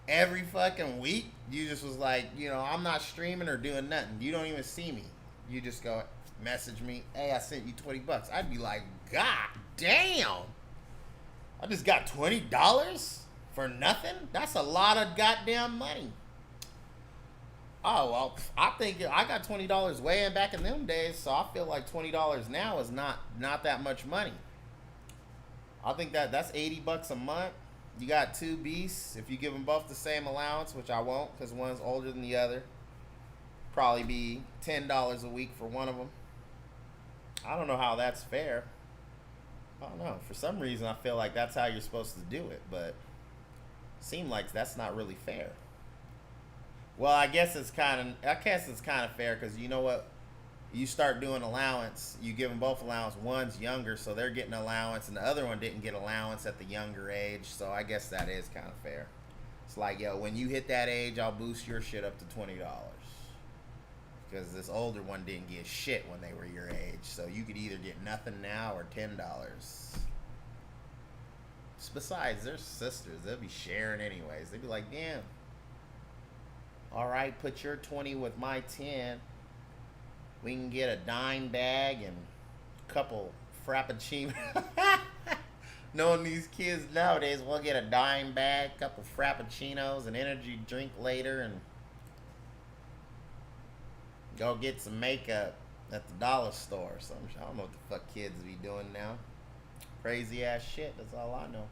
every fucking week, you just was like, I'm not streaming or doing nothing. You don't even see me. You just go message me, hey, I sent you $20. I'd be like, God damn. I just got $20 for nothing? That's a lot of goddamn money. Oh, well, I think I got $20 way back in them days, so I feel like $20 now is not that much money. I think that's $80 a month. You got 2 beasts. If you give them both the same allowance, which I won't because one's older than the other, probably be $10 a week for one of them. I don't know how that's fair. I don't know. For some reason, I feel like that's how you're supposed to do it, but it seems like that's not really fair. Well, I guess it's kind of fair because you know what? You start doing allowance, you give them both allowance. One's younger, so they're getting allowance, and the other one didn't get allowance at the younger age, so I guess that is kind of fair. It's like, yo, when you hit that age, I'll boost your shit up to $20. Because this older one didn't get shit when they were your age. So you could either get nothing now or $10. Besides, they're sisters. They'll be sharing anyways. They'd be like, damn. All right, put your 20 with my 10. We can get a dime bag and a couple Frappuccinos. Knowing these kids nowadays, we'll get a dime bag, a couple Frappuccinos, an energy drink later, and go get some makeup at the dollar store or something. I don't know what the fuck kids be doing now. Crazy ass shit. That's all I know.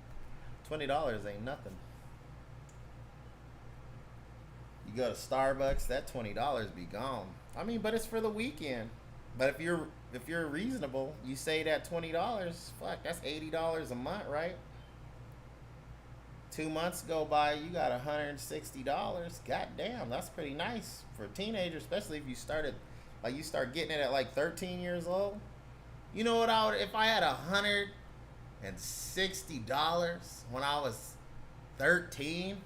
$20 ain't nothing. You go to Starbucks, that $20 be gone. I mean, but it's for the weekend. But if you're reasonable, you say that $20, fuck, that's $80 a month, right? 2 months go by, you got $160. God damn, that's pretty nice for a teenager, especially if you start getting it at like 13 years old. You know what if I had $160 when I was 13,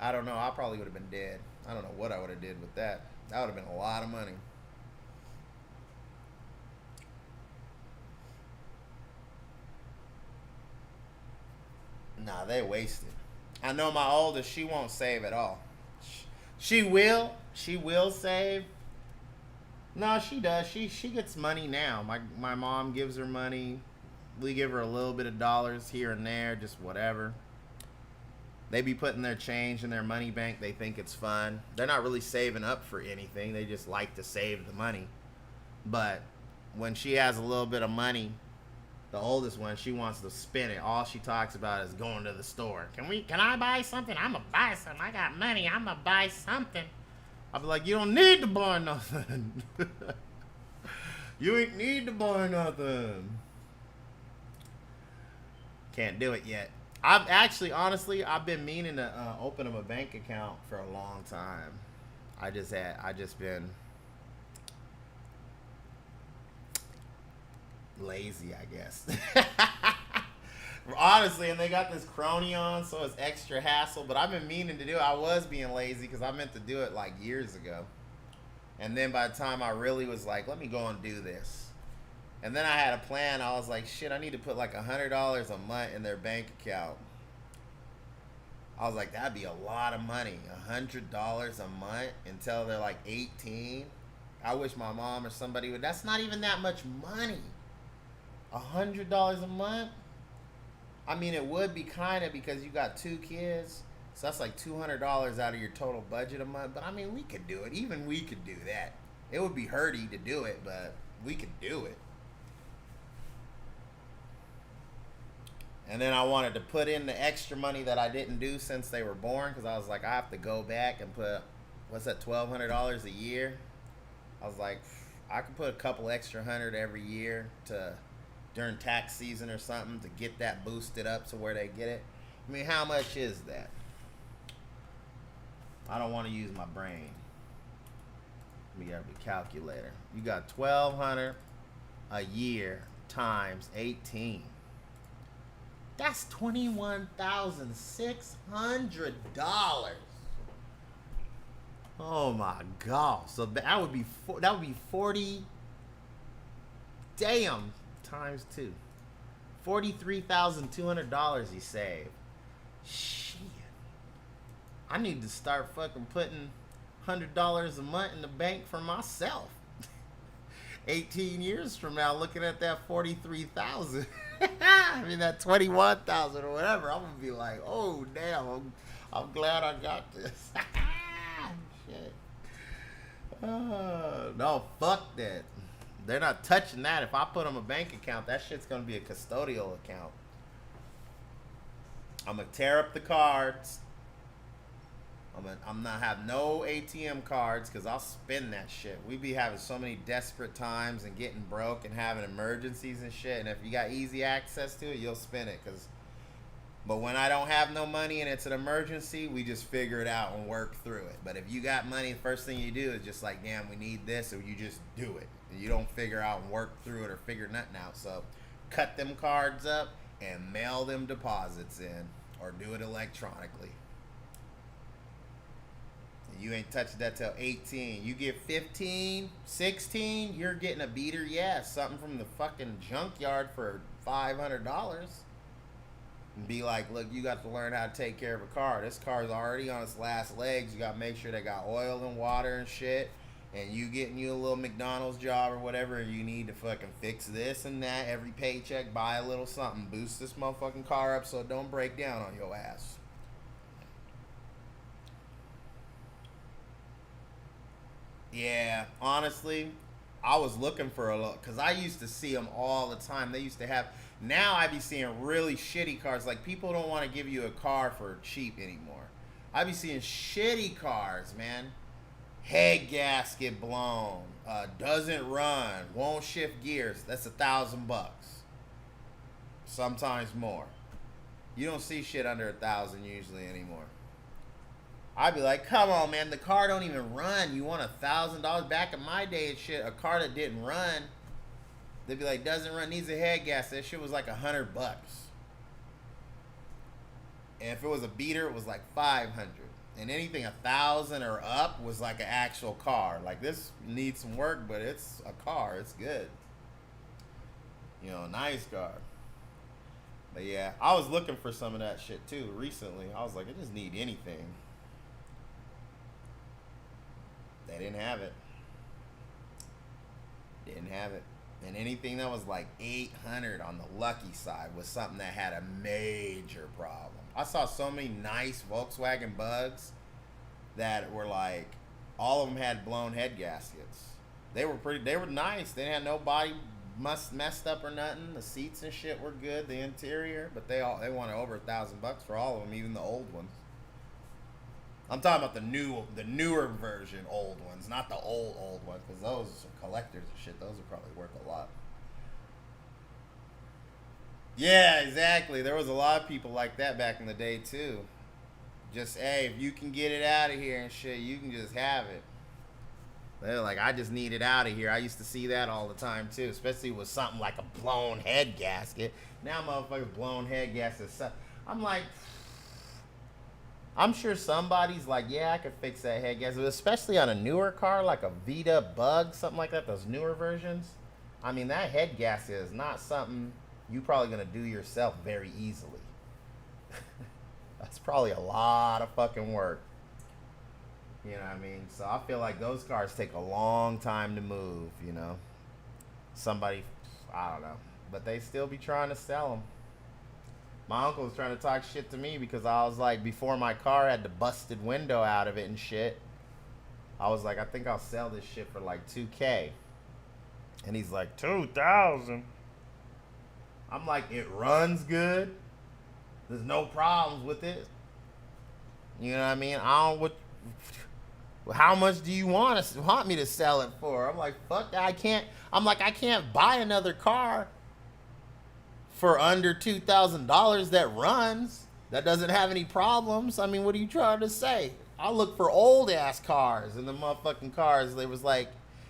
I don't know, I probably would have been dead. I don't know what I would have did with that. That would have been a lot of money. Nah, they wasted. I know my oldest, she won't save at all. She will save. No, she does. She gets money now. My mom gives her money. We give her a little bit of dollars here and there, just whatever. They be putting their change in their money bank. They think it's fun. They're not really saving up for anything. They just like to save the money. But when she has a little bit of money, the oldest one, she wants to spend it. All she talks about is going to the store. Can I buy something? I'm going to buy something. I got money. I'm going to buy something. I'll be like, you don't need to buy nothing. You ain't need to buy nothing. Can't do it yet. Honestly, I've been meaning to open up a bank account for a long time. I just been lazy, I guess. Honestly, and they got this crony on, so it's extra hassle. But I've been meaning to do it. I was being lazy because I meant to do it like years ago. And then by the time I really was like, let me go and do this. And then I had a plan. I was like, shit, I need to put like $100 a month in their bank account. I was like, that'd be a lot of money. $100 a month until they're like 18. I wish my mom or somebody would. That's not even that much money. $100 a month? I mean, it would be kind of because you got 2 kids. So that's like $200 out of your total budget a month. But I mean, we could do it. Even we could do that. It would be hurty to do it, but we could do it. And then I wanted to put in the extra money that I didn't do since they were born, because I was like, I have to go back and put, what's that, $1,200 a year? I was like, I could put a couple extra hundred every year to during tax season or something to get that boosted up to where they get it. I mean, how much is that? I don't want to use my brain. We got the calculator. You got $1,200 a year times 18. That's $21,600. Oh my God! So that would be 40. Damn, times 2. $43,200 you save. Shit. I need to start fucking putting $100 a month in the bank for myself. 18 years from now, looking at that 43,000. I mean that 21,000 or whatever. I'm gonna be like, oh damn, I'm glad I got this. Shit. No, fuck that. They're not touching that. If I put them a bank account, that shit's gonna be a custodial account. I'm gonna tear up the cards. I'm not have no ATM cards because I'll spend that shit. We be having so many desperate times and getting broke and having emergencies and shit. And if you got easy access to it, you'll spend it. But when I don't have no money and it's an emergency, we just figure it out and work through it. But if you got money, the first thing you do is just like, damn, we need this, or you just do it. And you don't figure out and work through it or figure nothing out. So cut them cards up and mail them deposits in, or do it electronically. You ain't touching that till 18. You get 15, 16, you're getting a beater. Yeah, something from the fucking junkyard for $500. And be like, look, you got to learn how to take care of a car. This car's already on its last legs. You got to make sure they got oil and water and shit. And you getting you a little McDonald's job or whatever, and you need to fucking fix this and that. Every paycheck, buy a little something. Boost this motherfucking car up so it don't break down on your ass. Yeah, honestly, I was looking for a lot because I used to see them all the time. They used to have. Now I be seeing really shitty cars. Like, people don't want to give you a car for cheap anymore. I be seeing shitty cars, man. Head gasket blown, doesn't run, won't shift gears. That's $1,000. Sometimes more. You don't see shit under $1,000 usually anymore. I'd be like, come on, man, the car don't even run. You want $1,000? Back in my day, shit, a car that didn't run, they'd be like, doesn't run, needs a head gas. That shit was like $100. And if it was a beater, it was like $500. And anything $1,000 or up was like an actual car. Like, this needs some work, but it's a car. It's good. You know, a nice car. But yeah, I was looking for some of that shit too recently. I was like, I just need anything. They didn't have it. Didn't have it. And anything that was like 800 on the lucky side was something that had a major problem. I saw so many nice Volkswagen Bugs that were like, all of them had blown head gaskets. They were pretty. They were nice. They had no body messed up or nothing. The seats and shit were good. The interior, but they wanted over $1,000 for all of them, even the old ones. I'm talking about the newer version old ones, not the old ones, because those are collectors and shit. Those are probably worth a lot. Yeah, exactly. There was a lot of people like that back in the day too. Just, hey, if you can get it out of here and shit, you can just have it. They're like, I just need it out of here. I used to see that all the time too, especially with something like a blown head gasket. Now motherfuckers blown head gaskets. I'm like, I'm sure somebody's like, yeah, I could fix that head gasket, especially on a newer car like a Vita Bug, something like that, those newer versions. I mean, that head gasket is not something you're probably going to do yourself very easily. That's probably a lot of fucking work. You know what I mean? So I feel like those cars take a long time to move, you know. Somebody, I don't know. But they still be trying to sell them. My uncle was trying to talk shit to me because I was like, before my car had the busted window out of it and shit, I was like, I think I'll sell this shit for like $2,000. And he's like, $2,000? I'm like, it runs good. There's no problems with it. You know what I mean? I don't. How much do you want me to sell it for? I'm like, fuck that. I can't. I'm like, I can't buy another car for under $2,000 that runs, that doesn't have any problems. I mean, what are you trying to say? I look for old ass cars, and the motherfucking cars. It was like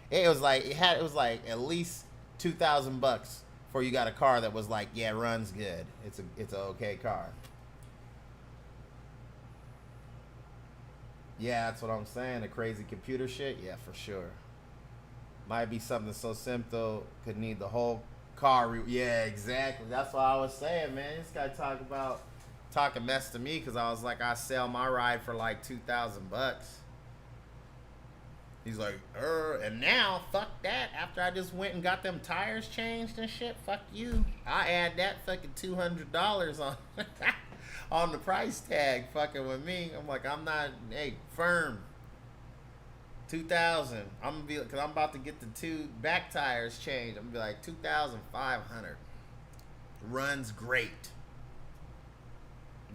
at least $2,000 before you got a car that was like, yeah, runs good. It's an okay car. Yeah, that's what I'm saying. The crazy computer shit. Yeah, for sure. Might be something so simple could need the whole car. Yeah, exactly. That's what I was saying, man. This guy talking mess to me because I was like, I sell my ride for like $2,000. He's like, and now, fuck that. After I just went and got them tires changed and shit, fuck you. I add that fucking $200 on on the price tag fucking with me. I'm like, I'm not, hey, firm. 2,000. I'm gonna be, cause I'm about to get the 2 back tires changed. I'm gonna be like 2,500. Runs great.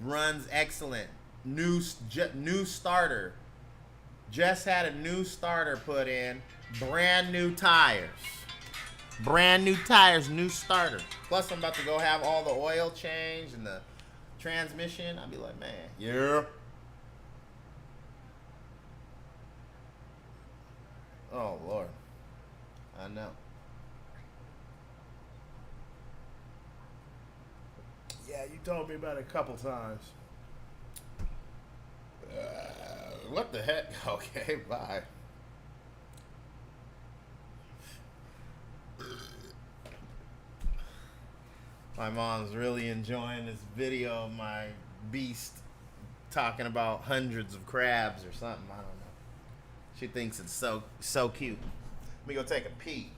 Runs excellent. New starter. Just had a new starter put in. Brand new tires. Brand new tires, new starter. Plus, I'm about to go have all the oil changed and the transmission. I'll be like, man, yeah. Oh, Lord. I know. Yeah, you told me about it a couple times. What the heck? Okay, bye. My mom's really enjoying this video of my beast talking about hundreds of crabs or something. I don't know. She thinks it's so cute. Let me go take a pee.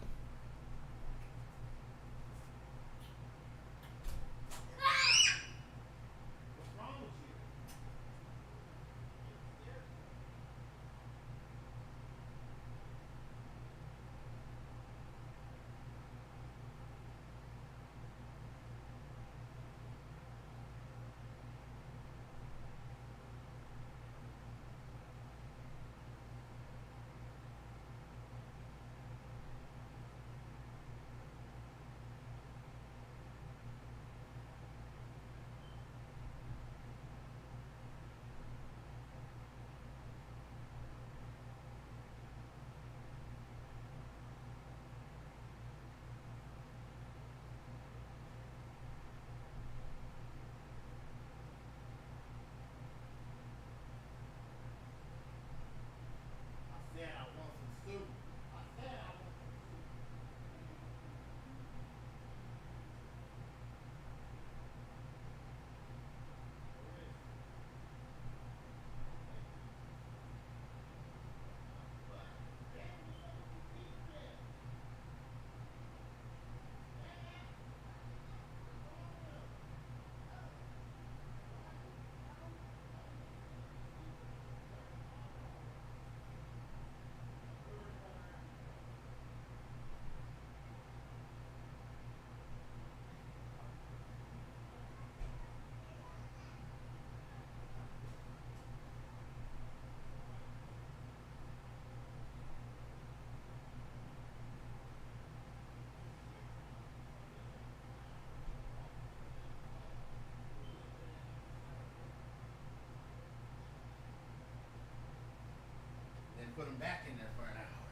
put them back in there for an hour.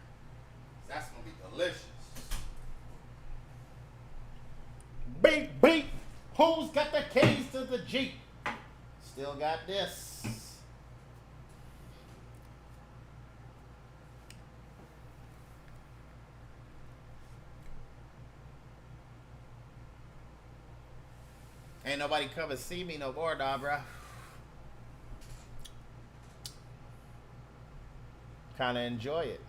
That's gonna be delicious. Beep, beep. Who's got the keys to the Jeep? Still got this. Ain't nobody come and see me no more, dog, bro. Kind of enjoy it.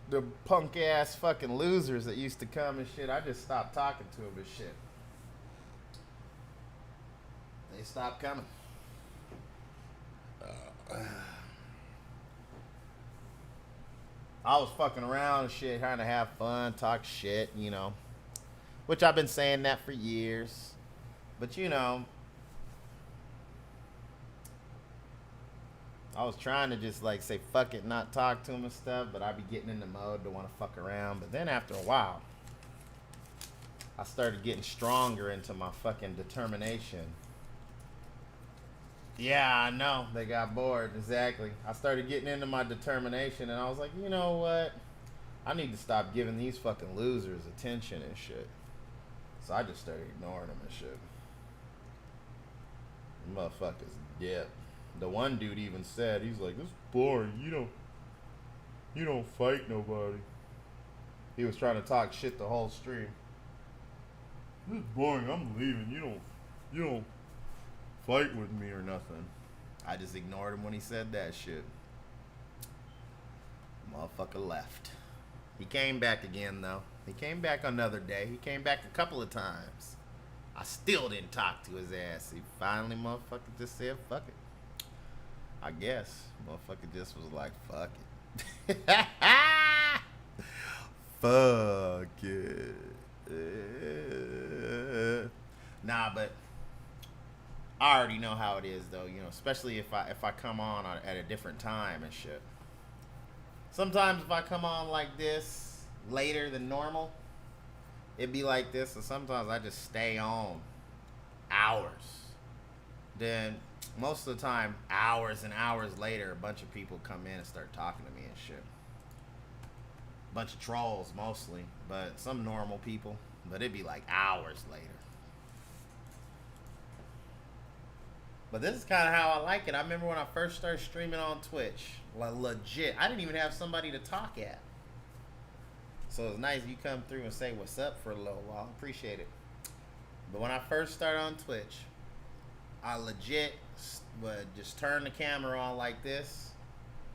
The punk ass fucking losers that used to come and shit, I just stopped talking to them and shit. They stopped coming. I was fucking around and shit, trying to have fun, talk shit, you know. Which I've been saying that for years. But, you know, I was trying to just, like, say fuck it, not talk to him and stuff. But I'd be getting in the mode to want to fuck around. But then after a while, I started getting stronger into my fucking determination. Yeah, I know. They got bored. Exactly. I started getting into my determination. And I was like, you know what? I need to stop giving these fucking losers attention and shit. So I just started ignoring them and shit. The motherfuckers dip. The one dude even said, he's like, this is boring. You don't fight nobody. He was trying to talk shit the whole stream. This is boring. I'm leaving. You don't fight with me or nothing. I just ignored him when he said that shit. Motherfucker left. He came back again though. He came back another day. He came back a couple of times. I still didn't talk to his ass. He finally, motherfucker, just said, fuck it. I guess. Motherfucker just was like, fuck it. Fuck it. Nah, but I already know how it is, though, you know, especially if I come on at a different time and shit. Sometimes if I come on like this, later than normal, it'd be like this, and sometimes I just stay on hours. Then most of the time, hours and hours later, a bunch of people come in and start talking to me and shit. A bunch of trolls mostly, but some normal people. But it'd be like hours later. But this is kind of how I like it. I remember when I first started streaming on Twitch, like legit, I didn't even have somebody to talk at. So it's nice you come through and say what's up for a little while. Appreciate it. But when I first started on Twitch, I legit would just turn the camera on like this,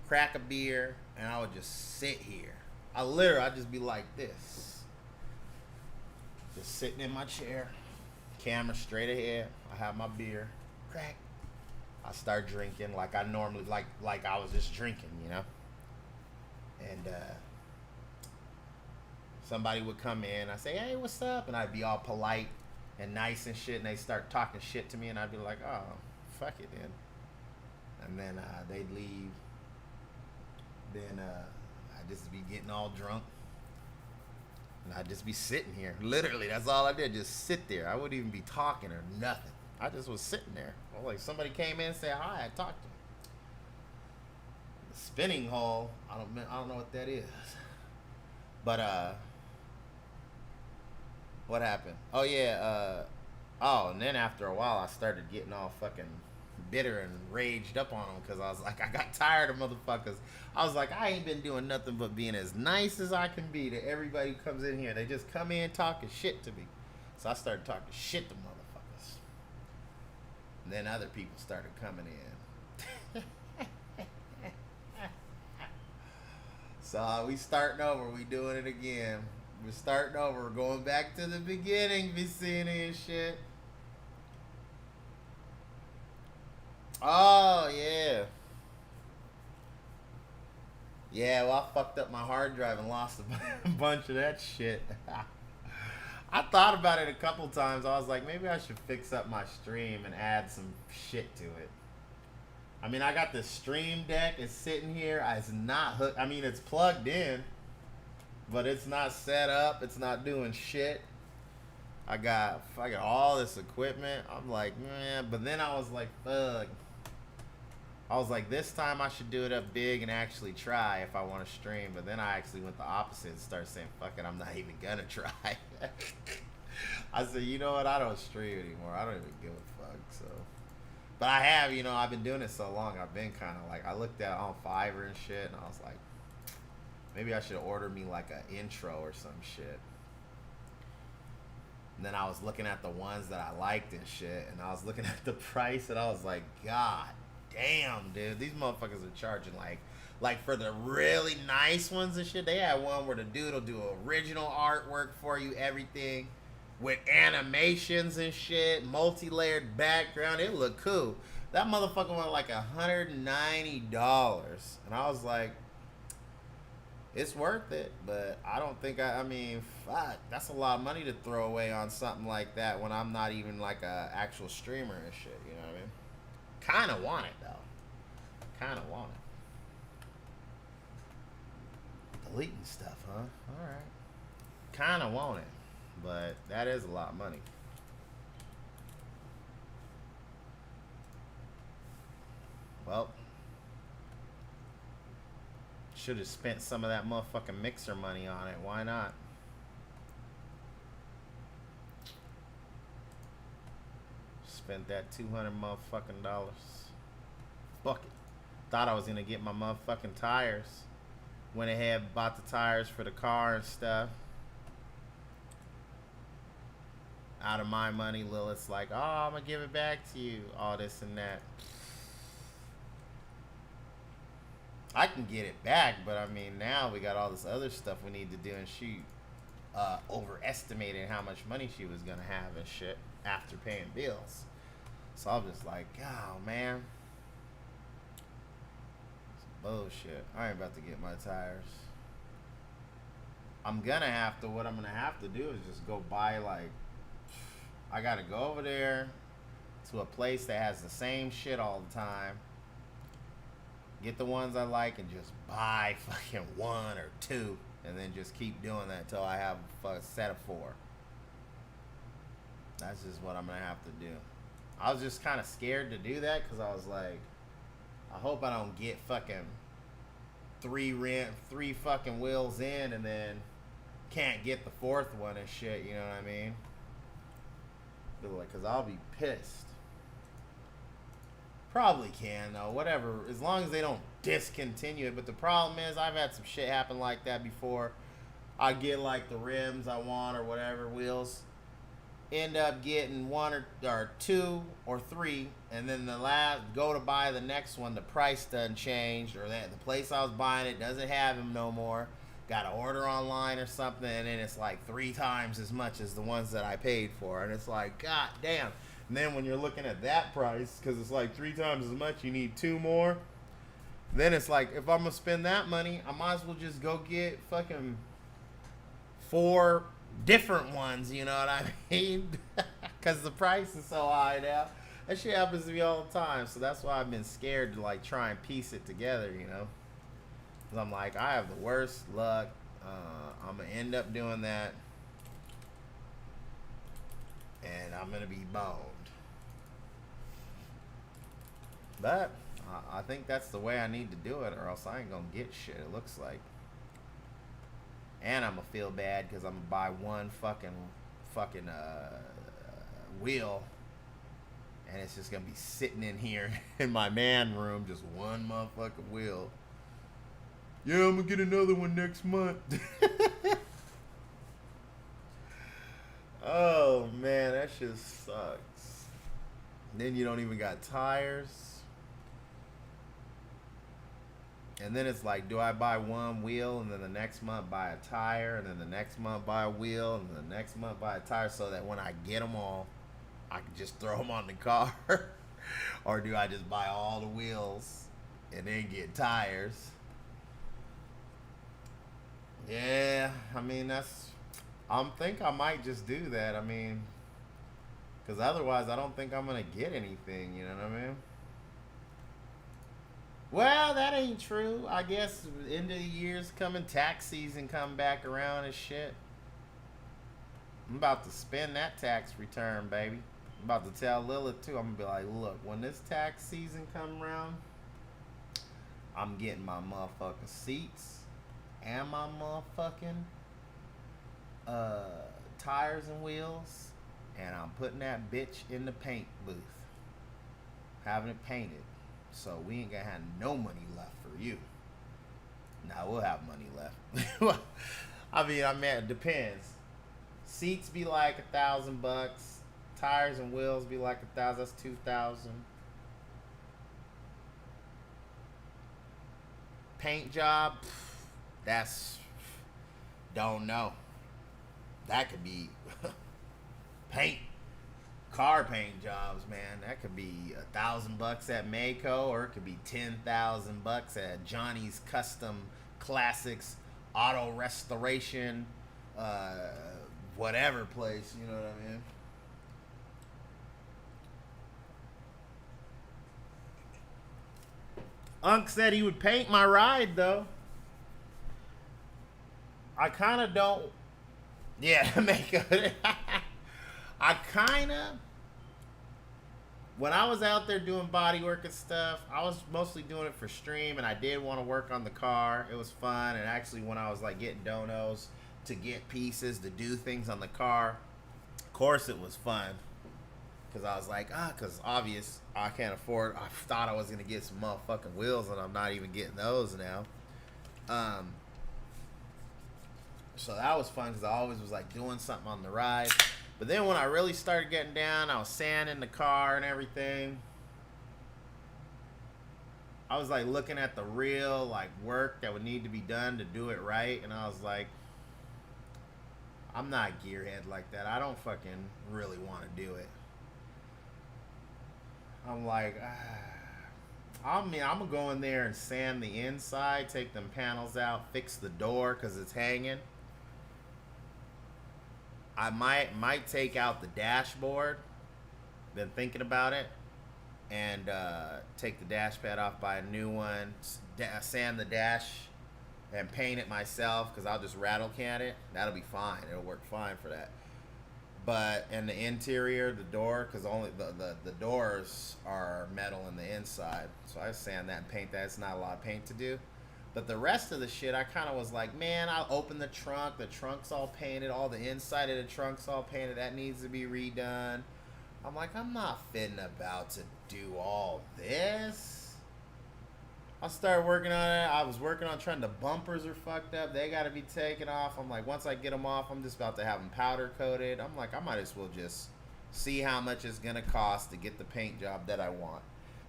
crack a beer, and I would just sit here. I'd just be like this. Just sitting in my chair, camera straight ahead. I have my beer, crack. I start drinking like I normally, like I was just drinking, you know? And, somebody would come in, I say, hey, what's up? And I'd be all polite and nice and shit, and they start talking shit to me, and I'd be like, oh, fuck it then. And then they'd leave. Then I'd just be getting all drunk. And I'd just be sitting here. Literally, that's all I did, just sit there. I wouldn't even be talking or nothing. I just was sitting there. Well, like somebody came in and said hi, I talked to them. The spinning hole, I don't know what that is. But what happened? Oh yeah, and then after a while I started getting all fucking bitter and raged up on them because I was like, I got tired of motherfuckers. I was like, I ain't been doing nothing but being as nice as I can be to everybody who comes in here. They just come in talking shit to me. So I started talking shit to motherfuckers. And then other people started coming in. So we starting over. We doing it again. We're starting over. We're going back to the beginning, Vicini and shit. Oh, yeah. Yeah, well, I fucked up my hard drive and lost a bunch of that shit. I thought about it a couple times. I was like, maybe I should fix up my stream and add some shit to it. I mean, I got the stream deck. It's sitting here. It's not hooked. I mean, it's plugged in, but it's not set up. It's not doing shit. I got all this equipment. I'm like, man. But then I was like, fuck. I was like, this time I should do it up big and actually try if I want to stream. But then I actually went the opposite and started saying, fuck it, I'm not even gonna try. I said, you know what, I don't stream anymore. I don't even give a fuck. So, but I have, you know, I've been doing it so long. I've been kind of like, I looked at on Fiverr and shit, and I was like, maybe I should order me like an intro or some shit. And then I was looking at the ones that I liked and shit, and I was looking at the price, and I was like, God damn, dude, these motherfuckers are charging like for the really nice ones and shit. They had one where the dude will do original artwork for you, everything with animations and shit, multi-layered background. It looked cool. That motherfucker went like $190, and I was like, it's worth it, but I don't think I mean, fuck, that's a lot of money to throw away on something like that when I'm not even like a actual streamer and shit, you know what I mean? Kind of want it, though. Kind of want it. Deleting stuff, huh? Alright. Kind of want it, but that is a lot of money. Well, should have spent some of that motherfucking mixer money on it. Why not? Spent that $200 motherfucking dollars. Fuck it. Thought I was gonna get my motherfucking tires. Went ahead, bought the tires for the car and stuff. Out of my money, Lilith's like, oh, I'm gonna give it back to you. All this and that. I can get it back, but I mean, now we got all this other stuff we need to do, and she overestimated how much money she was gonna have and shit after paying bills. So I'm just like, oh man, it's bullshit. I ain't about to get my tires. I'm gonna have to. What I'm gonna have to do is just go buy like. I gotta go over there to a place that has the same shit all the time. Get the ones I like and just buy fucking one or two, and then just keep doing that until I have a set of 4. That's just what I'm gonna have to do. I was just kind of scared to do that because I was like, I hope I don't get fucking three fucking wheels in and then can't get the 4th one and shit. You know what I mean? Because I'll be pissed. Probably can though, whatever, as long as they don't discontinue it. But the problem is, I've had some shit happen like that before. I get like the rims I want or whatever, wheels, end up getting 1 or 2 or 3, and then the last go to buy the next one, the price doesn't change, or that the place I was buying it doesn't have them no more. Got to order online or something, and then it's like 3 times as much as the ones that I paid for, and it's like, god damn. And then when you're looking at that price, because it's like 3 times as much, you need 2 more. Then it's like, if I'm going to spend that money, I might as well just go get fucking 4 different ones, you know what I mean? Because the price is so high now. That shit happens to me all the time. So that's why I've been scared to like try and piece it together, you know? Because I'm like, I have the worst luck. I'm going to end up doing that. And I'm going to be boned. But I think that's the way I need to do it, or else I ain't gonna get shit, it looks like. And I'm gonna feel bad because I'm gonna buy one fucking wheel, and it's just gonna be sitting in here in my man room, just one motherfucking wheel. Yeah, I'm gonna get another one next month. Oh man, that shit sucks. Then you don't even got tires. And then it's like, do I buy one wheel and then the next month buy a tire, and then the next month buy a wheel, and the next month buy a tire, so that when I get them all, I can just throw them on the car? Or do I just buy all the wheels and then get tires? Yeah, I mean, I think I might just do that. I mean, because otherwise I don't think I'm going to get anything, you know what I mean? Well, that ain't true. I guess end of the year's coming, tax season come back around and shit. I'm about to spend that tax return, baby. I'm about to tell Lilith too. I'm gonna be like, look, when this tax season come around, I'm getting my motherfucking seats and my motherfucking tires and wheels, and I'm putting that bitch in the paint booth, having it painted. So we ain't gonna have no money left for you. Now we'll have money left. I mean, it depends. Seats be like $1,000. Tires and wheels be like 1,000. That's 2,000. Paint job, that's, don't know. That could be paint, car paint jobs, man. That could be $1,000 at Maaco, or it could be $10,000 at Johnny's Custom Classics Auto Restoration, whatever place. You know what I mean? Unc said he would paint my ride, though. I kind of don't. Yeah, make it. I kind of. When I was out there doing body work and stuff, I was mostly doing it for stream, and I did want to work on the car. It was fun, and actually, when I was like getting donos to get pieces to do things on the car, of course, it was fun. Because I was like, because obvious, I can't afford. I thought I was going to get some motherfucking wheels, and I'm not even getting those now. So that was fun, because I always was like doing something on the ride. But then when I really started getting down, I was sanding the car and everything. I was like looking at the real like work that would need to be done to do it right. And I was like, I'm not gearhead like that. I don't fucking really want to do it. I'm like, I'm gonna go in there and sand the inside, take them panels out, fix the door because it's hanging. I might take out the dashboard. Been thinking about it, and take the dash pad off, buy a new one, sand the dash, and paint it myself because I'll just rattle can it. That'll be fine. It'll work fine for that. But in the interior, the door, because only the doors are metal in the inside, so I sand that and paint that. It's not a lot of paint to do. But the rest of the shit, I kind of was like, man, I'll open the trunk. The trunk's all painted. All the inside of the trunk's all painted. That needs to be redone. I'm like, I'm not fitting about to do all this. I started working on it. I was working on trying. The bumpers are fucked up. They got to be taken off. I'm like, once I get them off, I'm just about to have them powder coated. I'm like, I might as well just see how much it's going to cost to get the paint job that I want.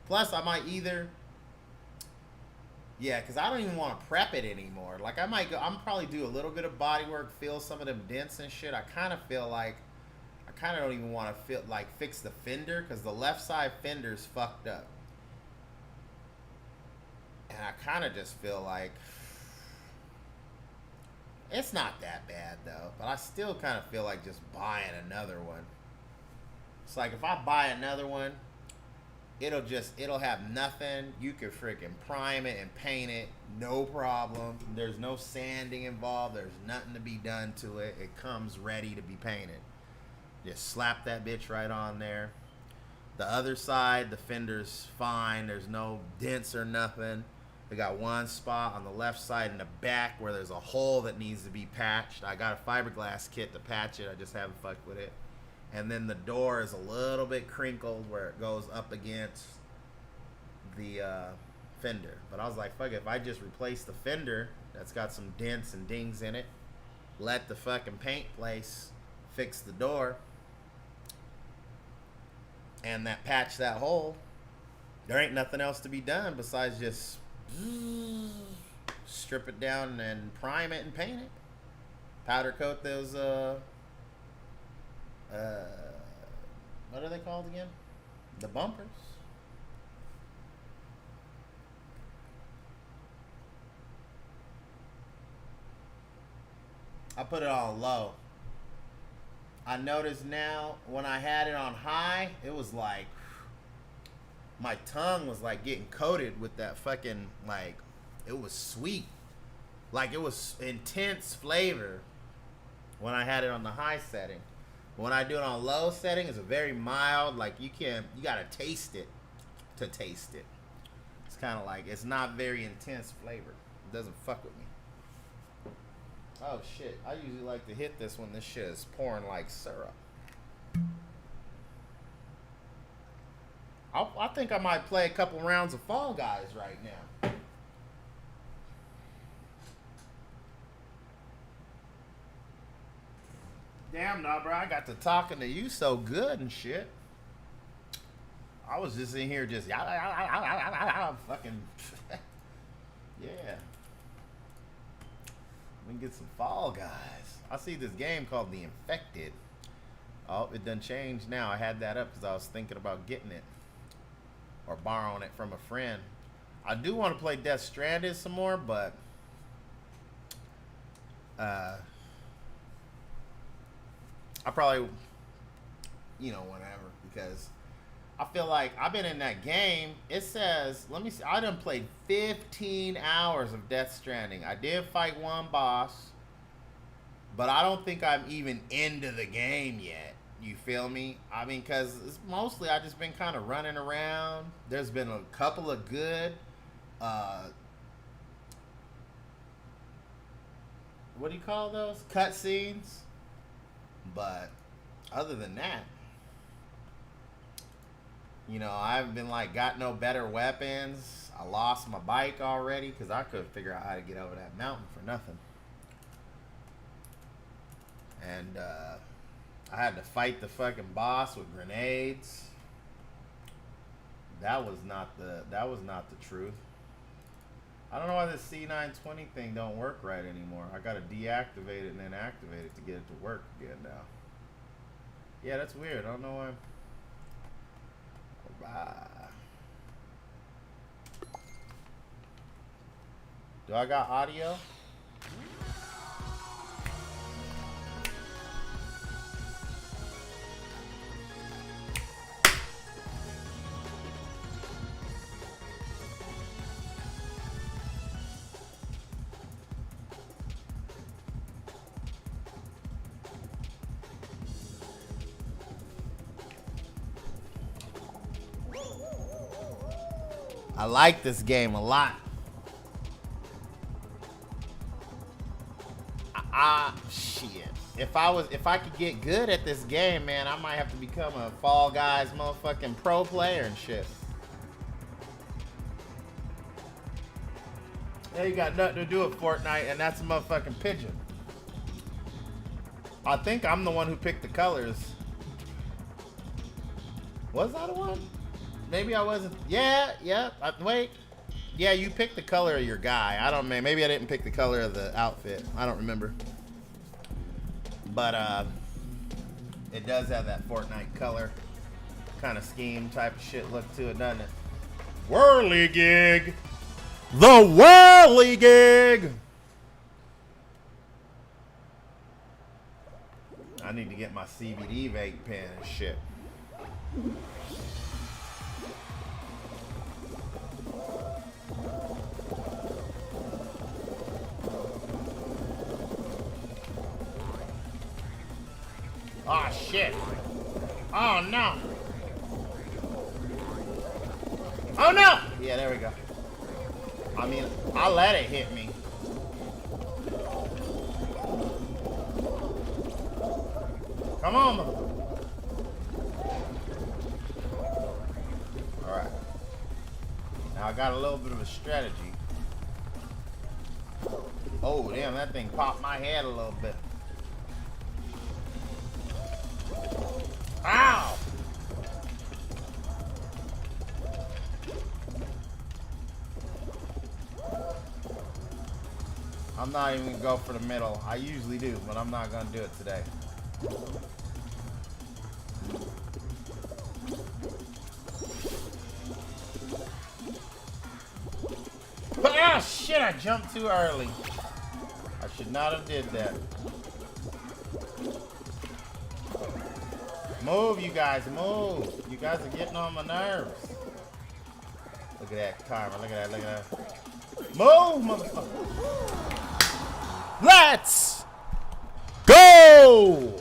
Plus, I might either... Yeah, because I don't even want to prep it anymore. Like, I'm probably do a little bit of body work, fill some of them dents and shit. I kind of feel like... I kind of don't even want to fix the fender, because the left side fender's fucked up. And I kind of just feel like it's not that bad, though. But I still kind of feel like just buying another one. It's like if I buy another one, it'll have nothing. You could freaking prime it and paint it, no problem. There's no sanding involved. There's nothing to be done to it. It comes ready to be painted. Just slap that bitch right on there. The other side, the fender's fine. There's no dents or nothing. They got one spot on the left side in the back where there's a hole that needs to be patched. I got a fiberglass kit to patch it. I just haven't fucked with it. And then the door is a little bit crinkled where it goes up against the fender. But I was like, fuck it, if I just replace the fender that's got some dents and dings in it, let the fucking paint place fix the door, and that patch that hole, there ain't nothing else to be done besides just strip it down and prime it and paint it. Powder coat those what are they called again? The bumpers. I put it on low. I noticed now when I had it on high, it was like my tongue was like getting coated with that fucking, like, it was sweet. Like, it was intense flavor when I had it on the high setting. When I do it on low setting, it's a very mild, like, you gotta taste it to taste it. It's kind of like, it's not very intense flavor. It doesn't fuck with me. Oh shit, I usually like to hit this when this shit is pouring like syrup. I think I might play a couple rounds of Fall Guys right now. Damn, nah, bro, I got to talking to you so good and shit. I was just in here just fucking yeah. We can get some Fall Guys. I see this game called The Infected. Oh, it done changed now. I had that up because I was thinking about getting it or borrowing it from a friend. I do want to play Death Stranded some more, but I probably, you know, whatever, because I feel like I've been in that game. It says, let me see, I done played 15 hours of Death Stranding. I did fight one boss, but I don't think I'm even into the game yet. You feel me? I mean, because mostly I just been kind of running around. There's been a couple of good, what do you call those? Cutscenes. But other than that, you know, I haven't been like, got no better weapons. I lost my bike already because I couldn't figure out how to get over that mountain for nothing. And I had to fight the fucking boss with grenades. That was not the truth. I don't know why this C920 thing don't work right anymore. I gotta deactivate it and then activate it to get it to work again now. Yeah, that's weird. I don't know why. Alright. Do I got audio? I like this game a lot. Shit. If I could get good at this game, man, I might have to become a Fall Guys motherfucking pro player and shit. Yeah, you got nothing to do with Fortnite, and that's a motherfucking pigeon. I think I'm the one who picked the colors. Was I the one? Maybe I wasn't. Yeah. Wait. Yeah, you picked the color of your guy. I don't know. Maybe I didn't pick the color of the outfit. I don't remember. But it does have that Fortnite color kind of scheme type of shit look to it, doesn't it? Whirligig. The Whirligig. I need to get my CBD vape pen and shit. Oh shit. Oh no. Oh no. Yeah, there we go. I mean, I'll let it hit me. Come on. Alright. Now I got a little bit of a strategy. Oh damn, that thing popped my head a little bit. Ow! I'm not even gonna go for the middle. I usually do, but I'm not gonna do it today. Ah, shit, I jumped too early. I should not have did that. Move, you guys, move. You guys are getting on my nerves. Look at that timer. Look at that. Look at that. Move, motherfucker. Let's go.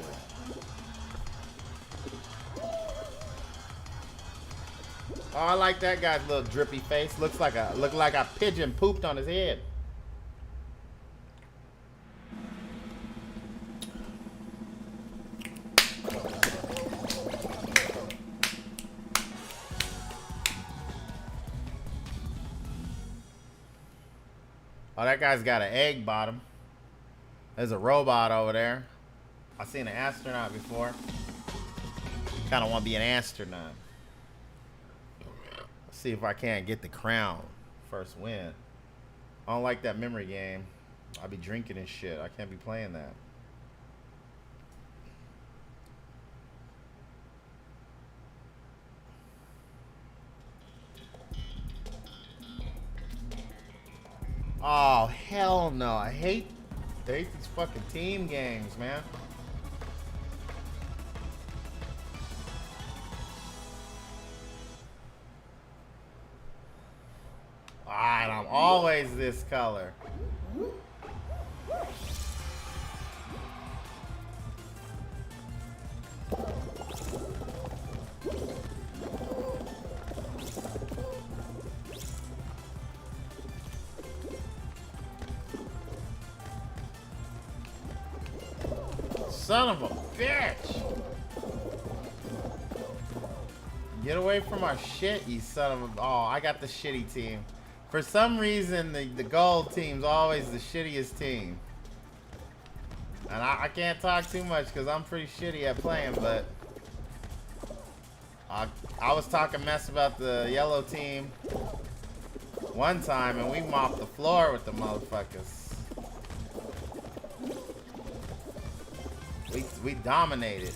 Oh, I like that guy's little drippy face. Look like a pigeon pooped on his head. Oh, that guy's got an egg bottom. There's a robot over there. I've seen an astronaut before. Kind of want to be an astronaut. Let's see if I can't get the crown. First win. I don't like that memory game. I'll be drinking and shit. I can't be playing that. Oh, hell no. I hate these fucking team games, man. Alright, I'm always this color. Son of a bitch! Get away from our shit, you son of a... Oh, I got the shitty team. For some reason, the gold team's always the shittiest team. And I can't talk too much because I'm pretty shitty at playing, but... I was talking mess about the yellow team one time, and we mopped the floor with the motherfuckers. We dominated.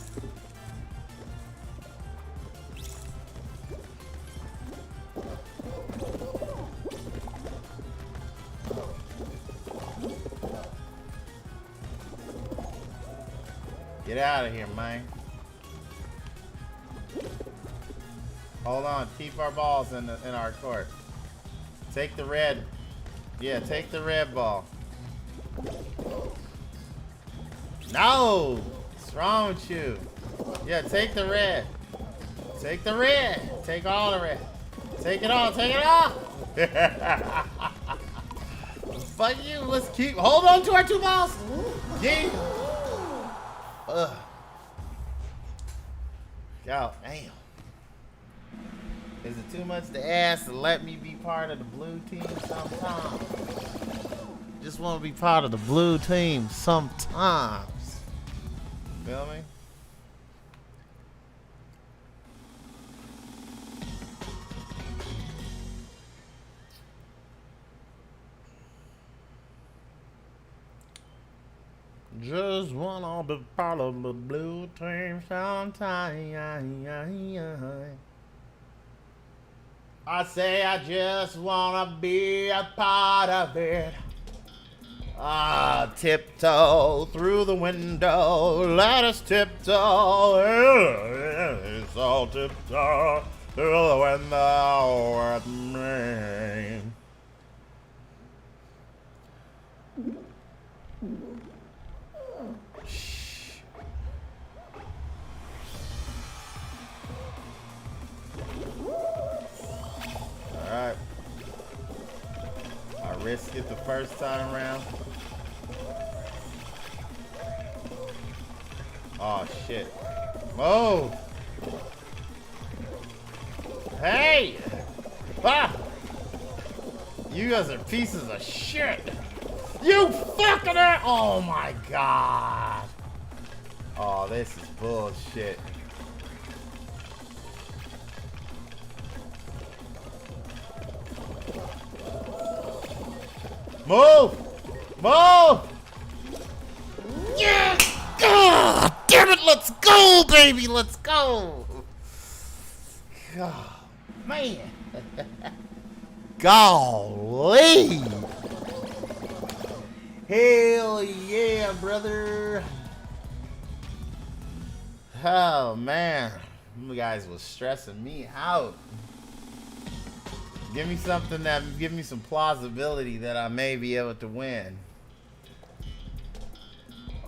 Get out of here, man. Hold on. Keep our balls in our court. Take the red. Yeah, take the red ball. No! What's wrong with you? Yeah, take the red. Take the red. Take all the red. Take it all. Take it all. Fuck you. Let's keep. Hold on to our two balls. Yeah. Ugh. God damn. Is it too much to ask to let me be part of the blue team sometimes? Just want to be part of the blue team sometimes. Feel me? Just wanna be part of the blue team sometime. I say I just wanna be a part of it. Tiptoe through the window. Let us tiptoe. It's all tiptoe through the window with me. Alright. I risked it the first time around. Oh shit. Whoa! Hey! Ah! You guys are pieces of shit! You fucking are! Oh my god! Oh, this is bullshit. Move! Move! Yes! God damn it! Let's go, baby! Let's go! God, man. Golly! Hell yeah, brother! Oh man, you guys was stressing me out. Give me something that give me some plausibility that I may be able to win.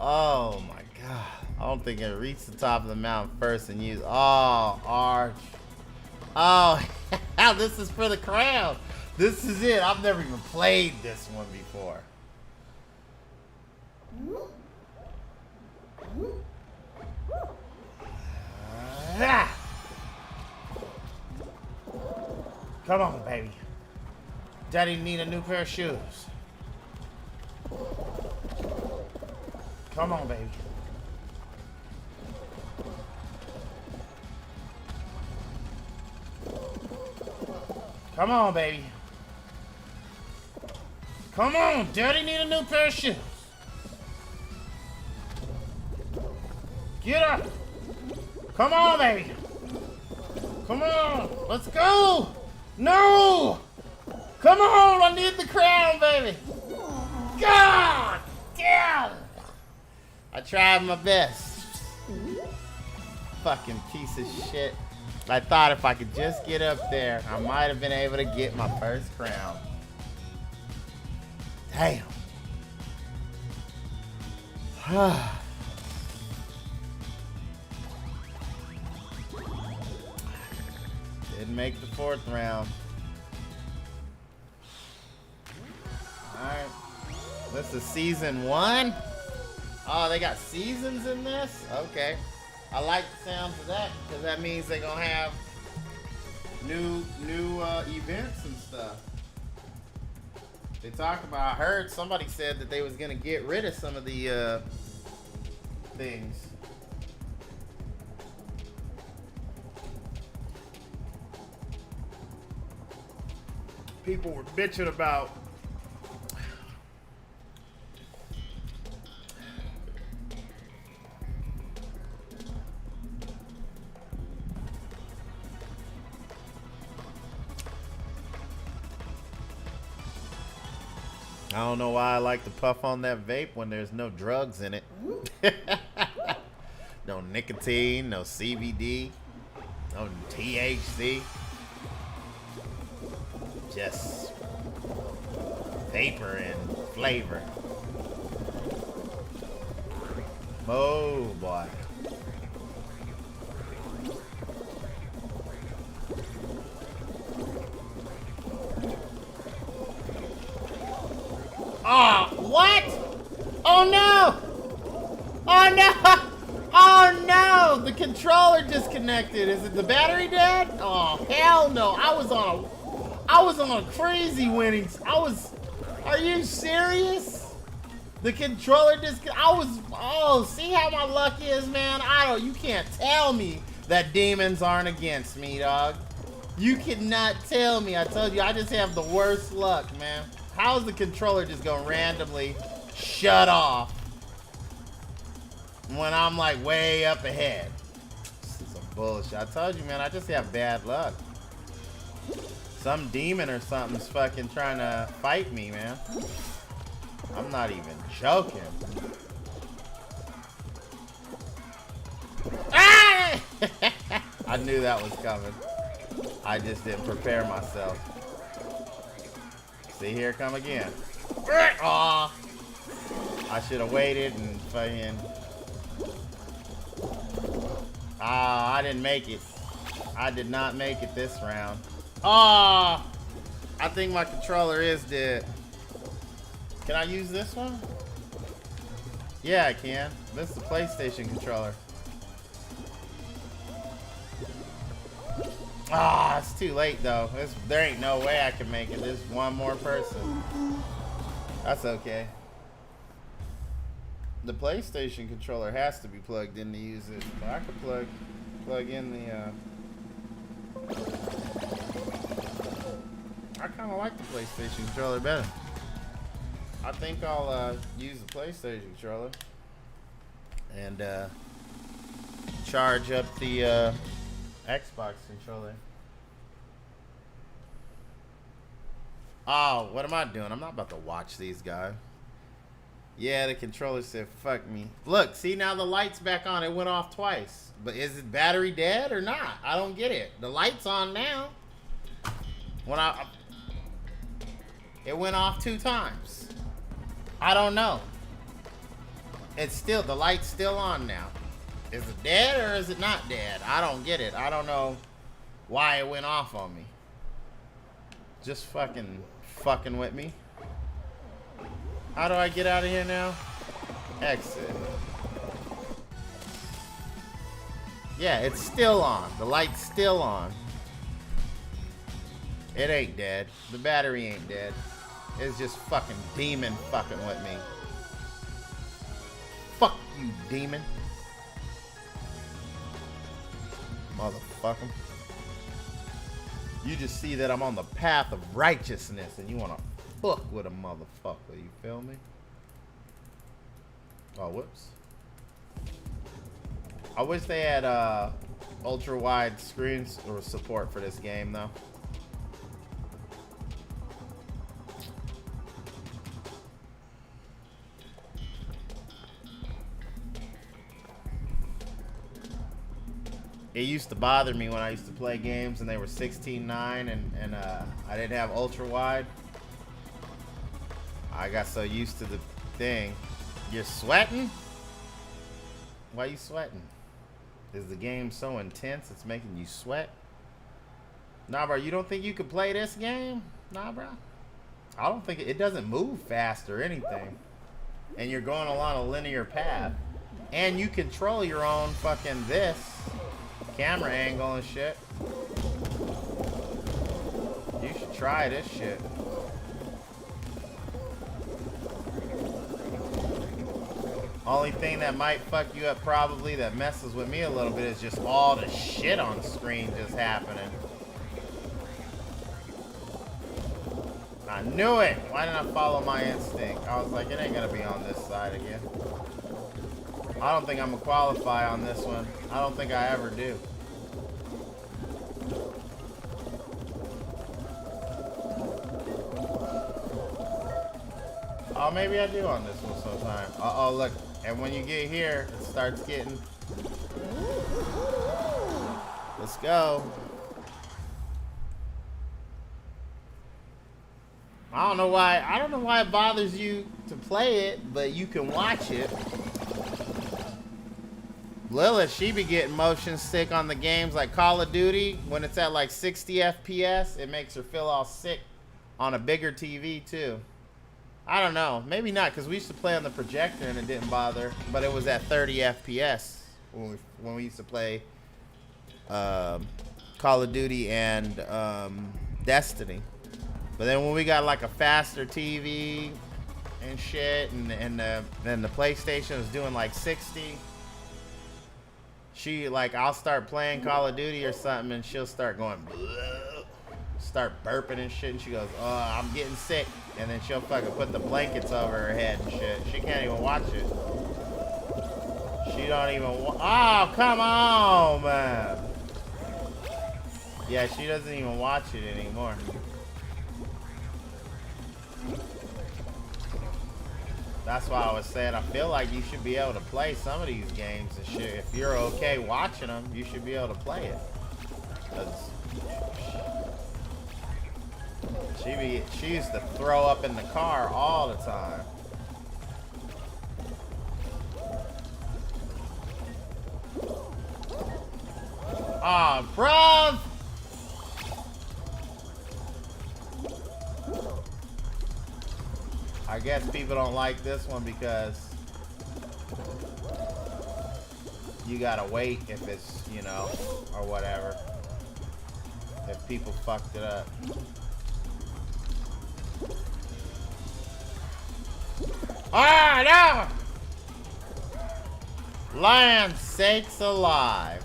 Oh my god. I don't think I reached the top of the mountain first and use arch. Oh, this is for the crowd. This is it. I've never even played this one before. Come on, baby. Daddy need a new pair of shoes. Come on, baby. Come on, baby. Come on, Daddy need a new pair of shoes. Get up. Come on, baby. Come on. Let's go. No. Come on. I need the crown, baby. God damn. I tried my best. Fucking piece of shit. I thought if I could just get up there, I might have been able to get my first crown. Damn. Didn't make the 4th round. Alright. This is season 1? Oh, they got seasons in this? Okay. I like the sounds of that because that means they're gonna have new events and stuff. They talk about. I heard somebody said that they was gonna get rid of some of the things. People were bitching about. I don't know why I like to puff on that vape when there's no drugs in it. No nicotine, no CBD, no THC. Just vapor and flavor. Oh boy. Oh, what? Oh no! Oh no! Oh no! The controller disconnected. Is it the battery dead? Oh hell no! I was on a crazy winnings. Are you serious? The controller see how my luck is, man? You can't tell me that demons aren't against me, dog. You cannot tell me. I told you, I just have the worst luck, man. How's the controller just gonna randomly shut off when I'm like way up ahead? This is some bullshit. I told you, man, I just have bad luck. Some demon or something's fucking trying to fight me, man. I'm not even joking. Ah! I knew that was coming. I just didn't prepare myself. See, here come again. Aw. I should have waited and fucking. Ah, I didn't make it. I did not make it this round. Ah, I think my controller is dead. Can I use this one? Yeah, I can. This is the PlayStation controller. Ah, it's too late though. There ain't no way I can make it. There's one more person. That's okay. The PlayStation controller has to be plugged in to use it. But I could plug in the. I kind of like the PlayStation controller better. I think I'll use the PlayStation controller and charge up the Xbox controller. Oh, what am I doing? I'm not about to watch these guys. Yeah, the controller said, fuck me. Look, see, now the light's back on. It went off twice. But is it battery dead or not? I don't get it. The light's on now. It went off 2 times. I don't know. The light's still on now. Is it dead or is it not dead? I don't get it. I don't know why it went off on me. Just fucking with me. How do I get out of here now? Exit. Yeah, it's still on. The light's still on. It ain't dead. The battery ain't dead. It's just fucking demon fucking with me. Fuck you, demon. Motherfucker. You just see that I'm on the path of righteousness and you wanna fuck with a motherfucker, you feel me? Oh, whoops. I wish they had ultra wide screens or support for this game though. It used to bother me when I used to play games and they were 16:9 and I didn't have ultra wide. I got so used to the thing. You're sweating? Why are you sweating? Is the game so intense it's making you sweat? Nah, bro, you don't think you could play this game? Nah, bro. I don't think it doesn't move fast or anything. And you're going along a linear path. And you control your own fucking camera angle and shit. You should try this shit. Only thing that might fuck you up probably that messes with me a little bit is just all the shit on screen just happening. I knew it! Why didn't I follow my instinct? I was like, it ain't gonna be on this side again. I don't think I'm gonna qualify on this one. I don't think I ever do. Oh, maybe I do on this one sometime. Uh-oh, look. And when you get here, it starts getting... Let's go. I don't know why it bothers you to play it, but you can watch it. Lilith, she be getting motion sick on the games like Call of Duty. When it's at like 60 FPS, it makes her feel all sick on a bigger TV too. I don't know. Maybe not, because we used to play on the projector and it didn't bother. But it was at 30 FPS when we used to play Call of Duty and Destiny. But then when we got like a faster TV and shit, and then the PlayStation was doing like 60. She like, I'll start playing Call of Duty or something, and she'll start going, start burping and shit, and she goes, "Oh, I'm getting sick," and then she'll fucking put the blankets over her head and shit. She can't even watch it. She don't even. Oh, come on, man. Yeah, she doesn't even watch it anymore. That's why I was saying I feel like you should be able to play some of these games and shit. If you're okay watching them, you should be able to play it. 'Cause she used to throw up in the car all the time. Ah, bruv! I guess people don't like this one because you gotta wait if it's, you know, or whatever. If people fucked it up. Ah, no! Land sakes alive.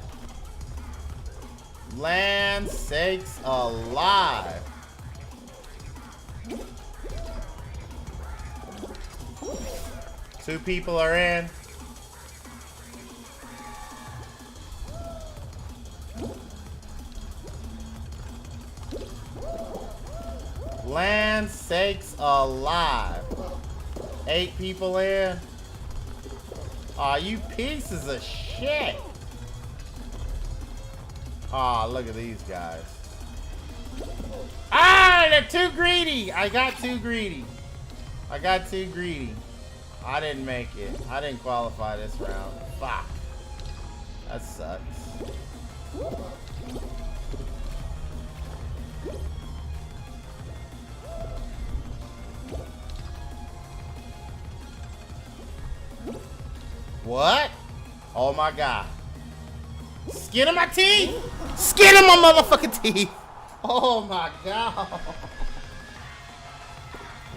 Land sakes alive. Two people are in. Land sakes alive. 8 people in. Aw, you pieces of shit. Aw, look at these guys. Ah, they're too greedy. I got too greedy. I got too greedy. I didn't make it. I didn't qualify this round. Fuck. That sucks. What? Oh my god. Skin in my teeth! Skin in my motherfucking teeth! Oh my god.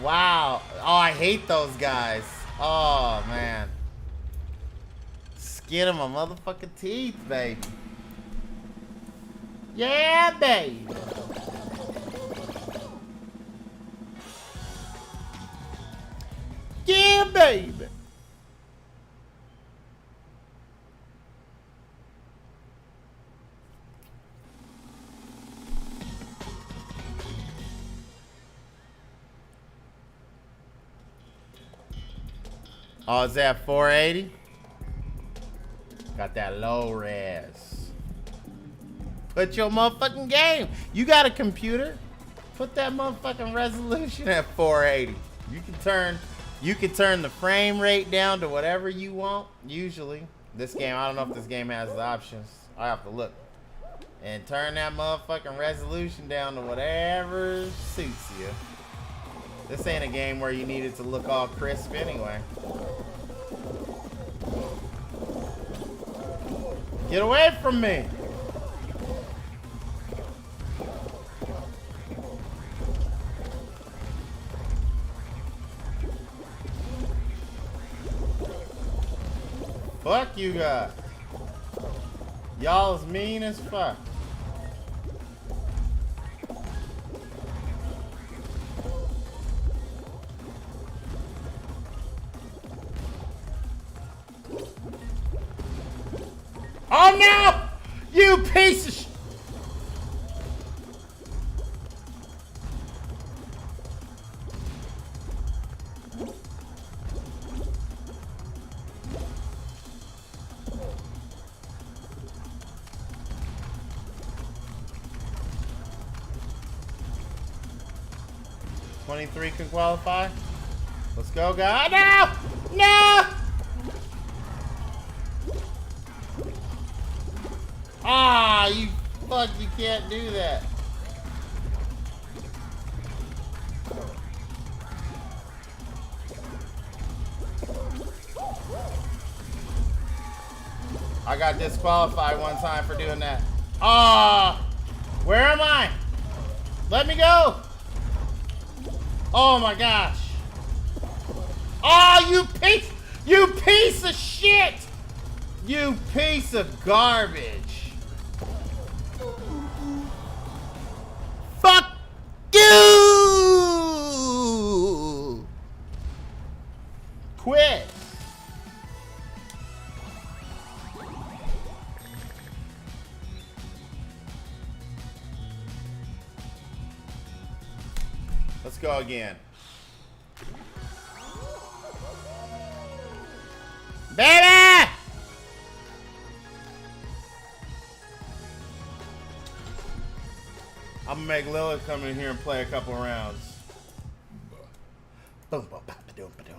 Wow. Oh, I hate those guys. Oh man. Skin in my motherfucking teeth, baby. Yeah, baby. Yeah, baby. Oh, is that 480? Got that low res. Put your motherfucking game. You got a computer. Put that motherfucking resolution at 480. You can turn the frame rate down to whatever you want. Usually, this game, I don't know if this game has the options. I have to look. And turn that motherfucking resolution down to whatever suits you. This ain't a game where you need it to look all crisp anyway. Get away from me! Fuck you guys. Y'all is mean as fuck. Oh no! You piece of sh— '23 can qualify. Let's go, guys. No! No! Ah, you fuck, you can't do that. I got disqualified one time for doing that. Ah, where am I? Let me go. Oh my gosh. Oh, you piece of shit. You piece of garbage. Fuck you! Quit. Let's go again. Baby! I'm gonna make Lilith come in here and play a couple rounds. Boom, boom, ba, ba, doom, ba, doom.